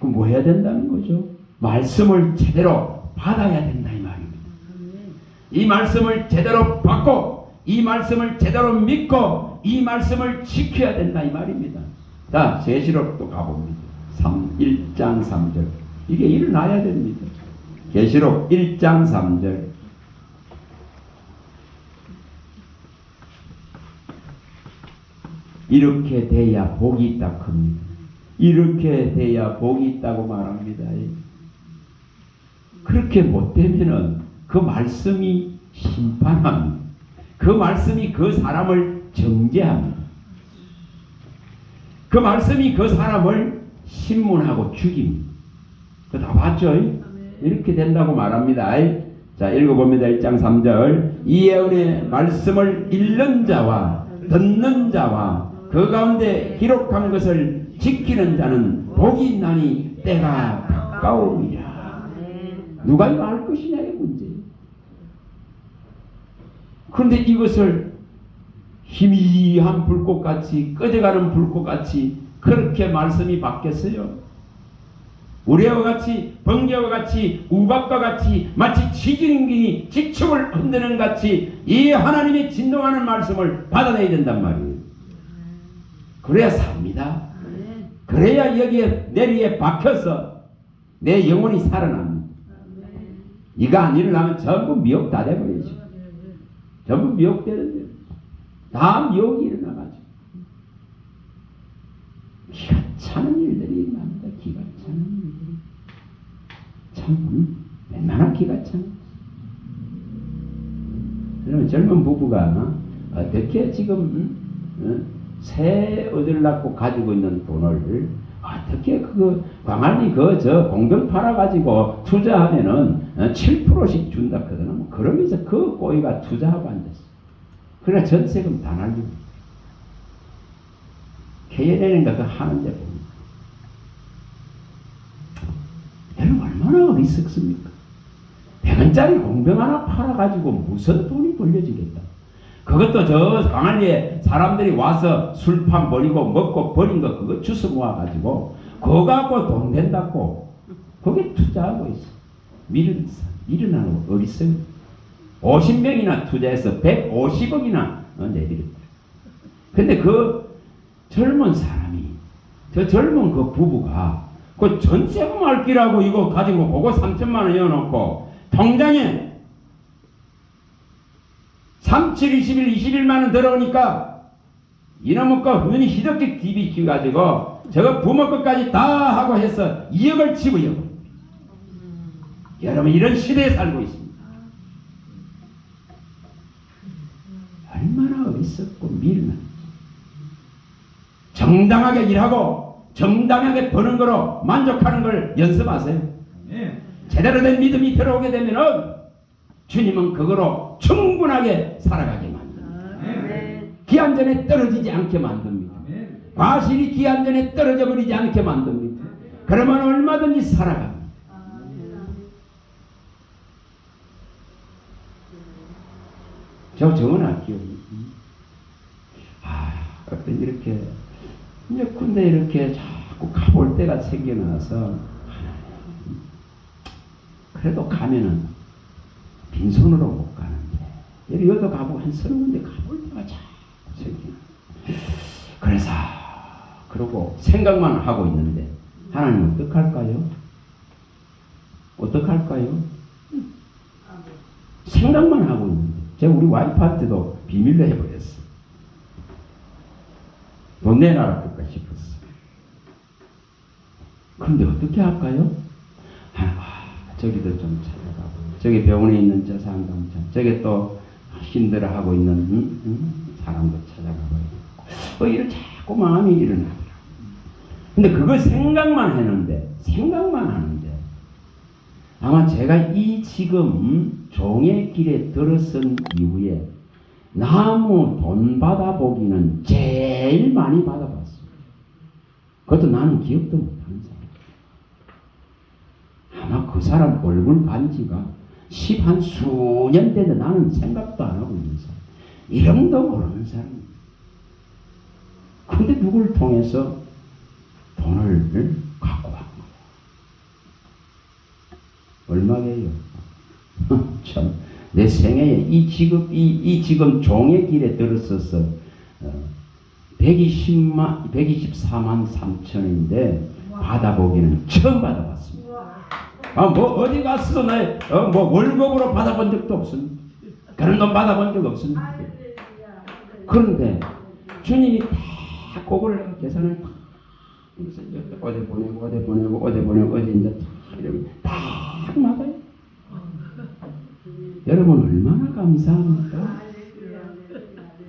그럼 뭐 해야 된다는 거죠? 말씀을 제대로 받아야 된다 이 말입니다. 이 말씀을 제대로 받고 이 말씀을 제대로 믿고 이 말씀을 지켜야 된다 이 말입니다. 자, 계시록도 가봅니다. 1장 3절 이게 일어나야 됩니다. 계시록 1장 3절 이렇게 돼야 복이 있다 큽니다. 이렇게 돼야 복이 있다고 말합니다. 그렇게 못되면은 그 말씀이 심판합니다. 그 말씀이 그 사람을 정죄합니다. 그 말씀이 그 사람을 신문하고 죽입니다. 그거 다 봤죠? 이렇게 된다고 말합니다. 자, 읽어봅니다. 1장 3절 이 예언의 말씀을 읽는 자와 듣는 자와 그 가운데 기록한 것을 지키는 자는 복이 있나니 때가 가까우니라. 누가 이거 알 것이냐의 문제예요. 그런데 이것을 희미한 불꽃같이 꺼져가는 불꽃같이 그렇게 말씀이 바뀌었어요. 우레와 같이 번개와 같이 우박과 같이 마치 지진인gin이 지축을 흔드는 같이 이 하나님의 진동하는 말씀을 받아내야 된단 말이에요. 그래야 삽니다. 그래야 여기에 내리에 박혀서 내 영혼이 살아납니다. 이거 안 일어나면 전부 미혹 다 돼버리죠. 전부 미혹되는데 다 미혹이 일어나가지고 기가 차 참 얼마나 기가 참. 그러면 젊은 부부가 어떻게 지금 새 얻을 낳고 가지고 있는 돈을 어떻게 광안리 저 공병 팔아가지고 투자하면은 7%씩 준다 하거든. 뭐 그러면서 그 꼬이가 투자하고 앉았어. 그래 전세금 다 날리고. KNN인가 그 하는데 보면 여러분 얼마나 어리석습니까? 100원짜리 공병 하나 팔아가지고 무슨 돈이 벌려지겠다. 그것도 저 광안리에 사람들이 와서 술판 버리고 먹고 버린 거 그거 주워 모아가지고 그거 갖고 돈 된다고 거기에 투자하고 있어. 미련하고 어리석어. 50명이나 투자해서 150억이나 내드렸다. 근데 그 젊은 사람이 저 젊은 그 부부가 그 전세금 할기라고 이거 가지고 그거 3천만 원 이어놓고 통장에 37, 21, 21만 원 들어오니까 이놈의 거 눈이 희덕게 뒤비켜가지고 저거 부모 것까지 다 하고 해서 2억을 치고요. 여러분 이런 시대에 살고 있습니다. 얼마나 어리석고 미련한. 정당하게 일하고 정당하게 버는 거로 만족하는 걸 연습하세요. 제대로 된 믿음이 들어오게 되면은 주님은 그거로 충분하게 살아가게 만듭니다. 기한 전에 떨어지지 않게 만듭니다. 과실이 기한 전에 떨어져 버리지 않게 만듭니다. 그러면 얼마든지 살아갑니다. 저 정언할게요. 어떤 이렇게 이제 군대 이렇게 자꾸 가볼 때가 생겨나서 그래도 가면은 빈손으로 못 가는데 여기도 가보고 한 30군데 가볼 때가 자꾸 생겨나. 그래서 그러고 생각만 하고 있는데 하나님 어떡할까요? 어떡할까요? 생각만 하고 있는데 제가 우리 와이프한테도 비밀로 해버렸어. 돈 내놔라 볼까 싶었어. 그런데 어떻게 할까요? 저기도 좀 찾아가고 저기 병원에 있는 저 상담자 저기 또 힘들어하고 있는 사람도 찾아가고 이런 자꾸 마음이 일어나더라고요. 근데 그걸 생각만 하는데 아마 제가 이 지금 종의 길에 들어선 이후에 나무 돈 받아보기는 제일 많이 받아봤어요. 그것도 나는 기억도 못하는 사람. 아마 그 사람 얼굴 반지가 10한 수년 됐는데 나는 생각도 안 하고 있는 사람. 이름도 모르는 사람. 근데 누굴 통해서 돈을 갖고 간 거야. 얼마예요? 참. 내 생애에 이 지금 종의 길에 들었어서 124만 3천인데 받아보기는 처음 받아봤습니다. 뭐 어디 갔어? 뭐 월급으로 받아본 적도 없습니다. 그런 돈 받아본 적 없습니다. 그런데 주님이 다 그걸 계산을 어디 보내고 어디 이제 다 맞아요. 여러분 얼마나 감사합니까?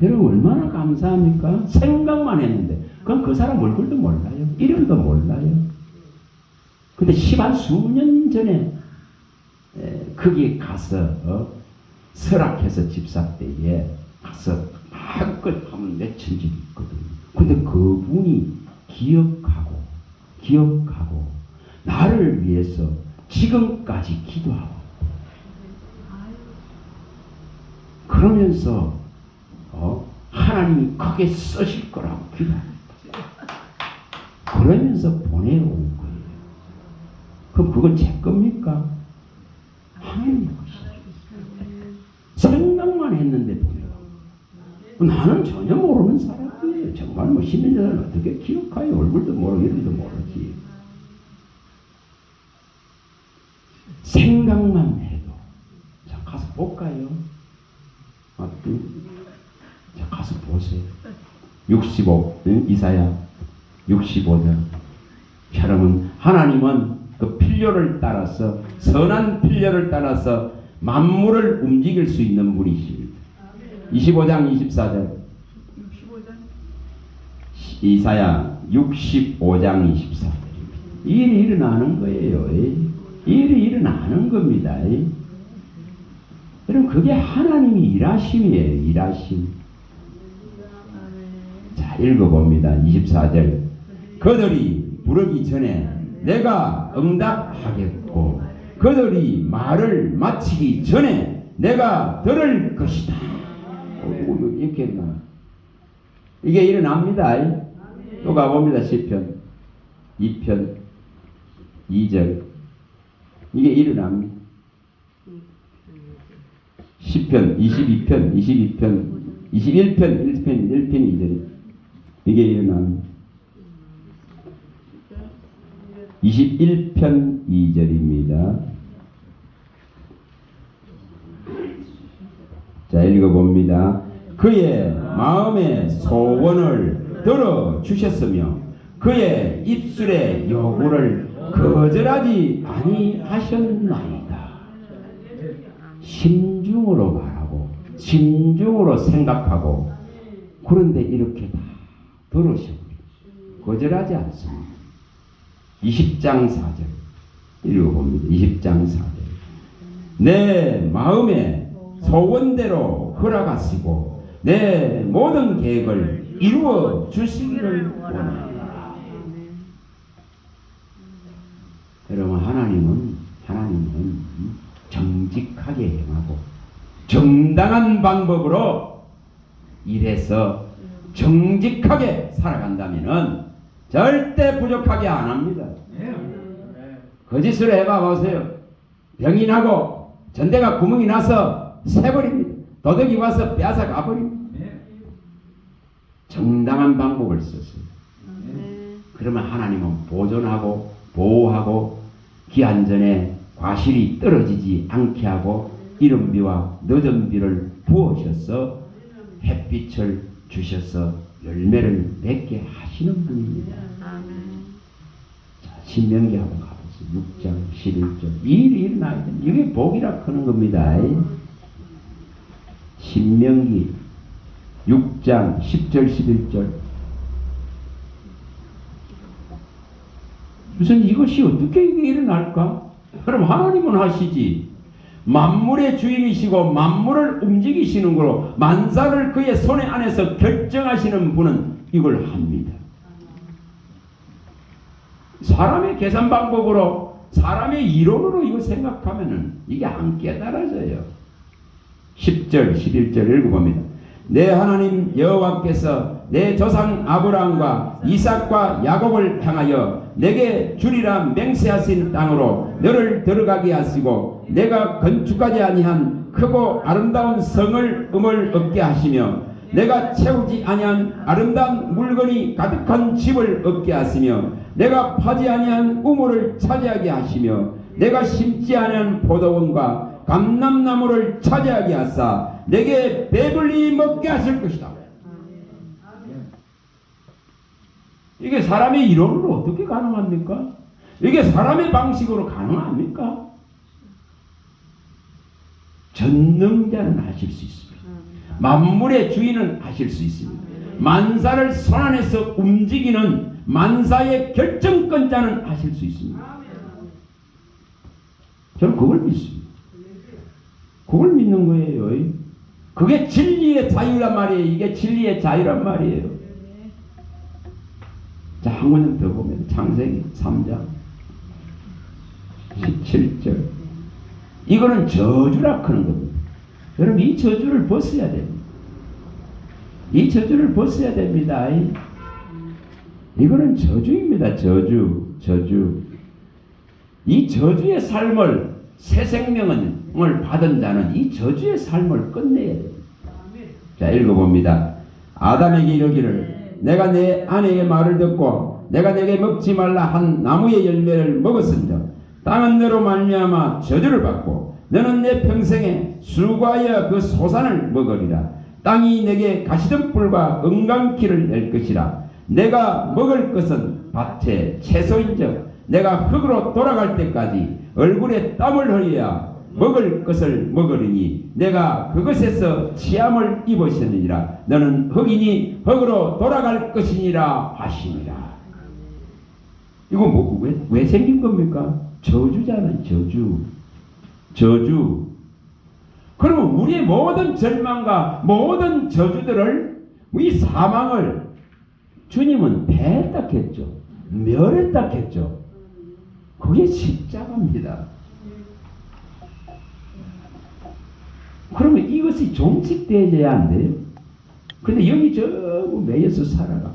여러분 얼마나 감사합니까? 생각만 했는데 그건 그 사람 얼굴도 몰라요. 이름도 몰라요. 근데 10한 수년 전에 거기 가서 설악해서 집사 때에 가서 마음껏 하면 맺힌 적이 있거든요. 근데 그분이 기억하고 나를 위해서 지금까지 기도하고 그러면서 하나님이 크게 쓰실 거라고 기도합니다. 그러면서 보내온 거예요. 그럼 그건 제 겁니까? 하나님의 것이죠. 생각만 했는데 보내요. 나는 전혀 모르는 사람이에요. 정말 뭐 10년 전에 어떻게 기억해요? 얼굴도 모르고 이름도 모르지. 생각만 해도. 자, 가서 볼까요? 자, 가서 보세요. 65, 이사야 65장. 여러분, 하나님은 그 필요를 따라서 선한 필요를 따라서 만물을 움직일 수 있는 분이십니다. 25장 24절 이사야 65장 24절 일이 일어나는 거예요. 일이 일어나는 겁니다. 여러분 그게 하나님이 일하심이에요. 일하심. 자 읽어봅니다. 24절 그들이 부르기 전에 내가 응답하겠고 그들이 말을 마치기 전에 내가 들을 것이다. 이렇게 일어나. 이게 일어납니다. 또 가봅니다. 시편 2편 2절 이게 일어납니다. 시편 22편 21편 1편 2절 이게 일어납니다. 21편 2절입니다. 자 읽어봅니다. 그의 마음의 소원을 들어주셨으며 그의 입술의 요구를 거절하지 아니하셨나이다. 심중으로 말하고 심중으로 생각하고 그런데 이렇게 다 들으시고 거절하지 않습니다. 20장 4절 읽어봅니다. 20장 4절 내 마음의 소원대로 허락하시고 내 모든 계획을 이루어 주시기를 원합니다. 여러분 하나님은 정직하게 행하고 정당한 방법으로 일해서 정직하게 살아간다면은 절대 부족하게 안 합니다. 거짓으로 해봐 보세요. 병이 나고 전대가 구멍이 나서 새버립니다. 도둑이 와서 빼앗아 가버립니다. 정당한 방법을 썼어요. 그러면 하나님은 보존하고 보호하고 기한전에 과실이 떨어지지 않게 하고 이른 비와 늦은 비를 부으셔서 햇빛을 주셔서 열매를 맺게 하시는 분입니다. 자, 신명기 한번 가보세요. 6장 11절 일이 일어나야 됩니다. 이게 복이라 하는 겁니다. 신명기 6장 10절 11절 무슨 이것이 어떻게 이게 일어날까? 그럼 하나님은 하시지. 만물의 주인이시고 만물을 움직이시는 거로 만사를 그의 손에 안에서 결정하시는 분은 이걸 합니다. 사람의 계산 방법으로 사람의 이론으로 이거 생각하면은 이게 안 깨달아져요. 10절 11절 읽어봅니다. 내 하나님 여호와께서 내 조상 아브라함과 이삭과 야곱을 향하여 내게 주리라 맹세하신 땅으로 너를 들어가게 하시고 내가 건축하지 아니한 크고 아름다운 성을 얻게 하시며 내가 채우지 아니한 아름다운 물건이 가득한 집을 얻게 하시며 내가 파지 아니한 우물을 차지하게 하시며 내가 심지 아니한 포도원과 감람나무를 차지하게 하사 내게 배불리 먹게 하실 것이다. 이게 사람의 이론으로 어떻게 가능합니까? 이게 사람의 방식으로 가능합니까? 전능자는 하실 수 있습니다. 만물의 주인은 하실 수 있습니다. 만사를 손안에서 움직이는 만사의 결정권자는 하실 수 있습니다. 저는 그걸 믿습니다. 그걸 믿는 거예요. 그게 진리의 자유란 말이에요. 이게 진리의 자유란 말이에요. 자, 한 문장 더 보면 창세기 3장 17절 이거는 저주라 하는 겁니다. 여러분 이 저주를 벗어야 됩니다. 이 저주를 벗어야 됩니다. 이거는 저주입니다. 저주. 이 저주의 삶을 새 생명을 받은 자는 이 저주의 삶을 끝내야 됩니다. 자, 읽어봅니다. 아담에게 이르기를 내가 내 아내의 말을 듣고 내가 내게 먹지 말라 한 나무의 열매를 먹었은즉 땅은 너로 말미암아 저주를 받고 너는 내 평생에 술과여 그 소산을 먹으리라. 땅이 내게 가시덤불과 은강키를 낼 것이라. 내가 먹을 것은 밭의 채소인즉 내가 흙으로 돌아갈 때까지 얼굴에 땀을 흘려야 먹을 것을 먹으리니 내가 그것에서 치함을 입으셨느니라. 너는 흙이니 흙으로 돌아갈 것이니라 하시니라. 이거 왜 생긴 겁니까? 저주잖아요. 저주. 그러면 우리의 모든 절망과 모든 저주들을, 이 사망을 주님은 배했다 했죠. 멸했다 했죠. 그게 십자가입니다. 그러면 이것이 종식되어야 안 돼요? 근데 여기 전부 매여서 살아가.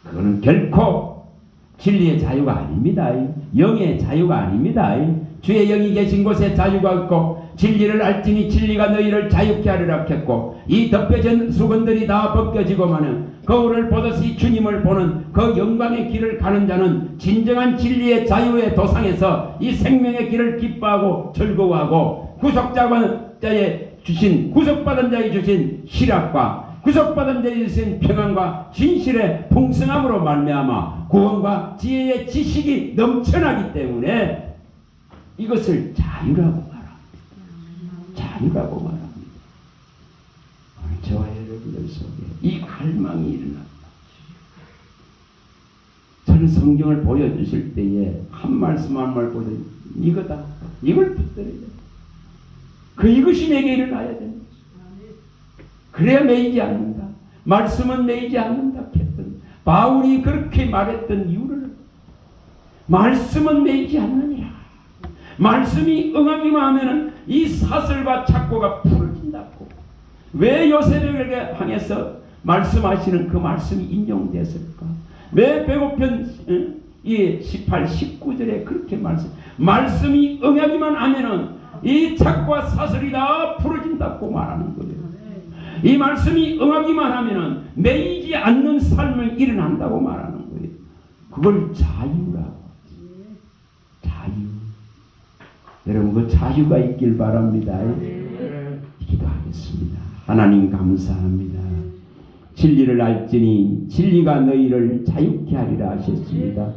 그거는 결코 진리의 자유가 아닙니다. 영의 자유가 아닙니다. 주의 영이 계신 곳에 자유가 없고 진리를 알지니 진리가 너희를 자유케 하리라 했고, 이 덮여진 수건들이 다 벗겨지고마는 거울을 보듯이 주님을 보는 그 영광의 길을 가는 자는 진정한 진리의 자유의 도상에서 이 생명의 길을 기뻐하고 즐거워하고 구속받은 자의 주신 희락과 구속받은 자의 주신 평안과 진실의 풍성함으로 말미암아 구원과 지혜의 지식이 넘쳐나기 때문에 이것을 자유라고 말합니다. 저와 여러분들 속에 이 갈망이 일어납니다. 저는 성경을 보여주실 때에 한 말씀 한 말 보여, 이거다, 이걸 붙들어야 돼. 이것이 내게 일어나야 돼. 그래야 매이지 않는다. 말씀은 매이지 않는다 했던 바울이 그렇게 말했던 이유를, 말씀은 매이지 않느니라. 말씀이 응하기만 하면은 이 사슬과 착고가 풀어진다고. 왜 요셉에게 향해서 말씀하시는 그 말씀이 인용됐을까? 왜 배고픈 이 18, 19절에 그렇게 말씀이 응하기만 하면은 이 착고와 사슬이 다 풀어진다고 말하는 거예요. 이 말씀이 응하기만 하면은 매이지 않는 삶을 일어난다고 말하는 거예요. 그걸 자유라고. 자유. 여러분 그 자유가 있길 바랍니다. 기도하겠습니다. 하나님 감사합니다. 진리를 알지니 진리가 너희를 자유케 하리라 하셨습니다.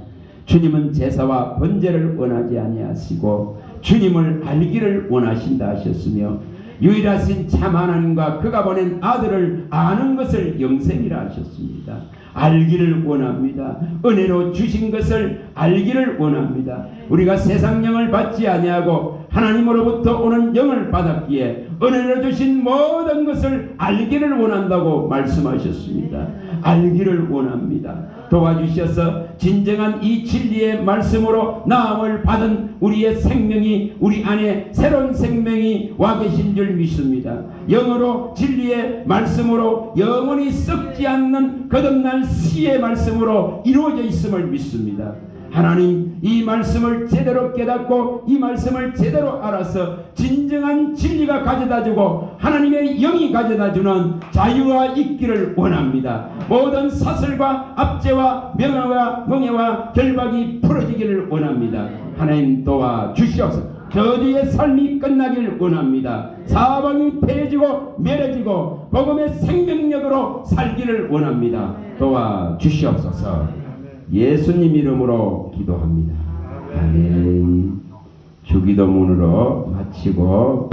주님은 제사와 번제를 원하지 아니하시고 주님을 알기를 원하신다 하셨으며, 유일하신 참 하나님과 그가 보낸 아들을 아는 것을 영생이라 하셨습니다. 알기를 원합니다. 은혜로 주신 것을 알기를 원합니다. 우리가 세상 영을 받지 아니하고 하나님으로부터 오는 영을 받았기에 은혜로 주신 모든 것을 알기를 원한다고 말씀하셨습니다. 알기를 원합니다. 도와주셔서 진정한 이 진리의 말씀으로 나음을 받은 우리의 생명이, 우리 안에 새로운 생명이 와 계신 줄 믿습니다. 영으로 진리의 말씀으로 영원히 썩지 않는 거듭날 시의 말씀으로 이루어져 있음을 믿습니다. 하나님, 이 말씀을 제대로 깨닫고 이 말씀을 제대로 알아서 진정한 진리가 가져다주고 하나님의 영이 가져다주는 자유가 있기를 원합니다. 모든 사슬과 압제와 명예와 멍해와 결박이 풀어지기를 원합니다. 하나님 도와주시옵소서. 저주의 삶이 끝나길 원합니다. 사방이 폐해지고 멸해지고 복음의 생명력으로 살기를 원합니다. 도와주시옵소서. 예수님 이름으로 기도합니다. 아멘. 주기도문으로 마치고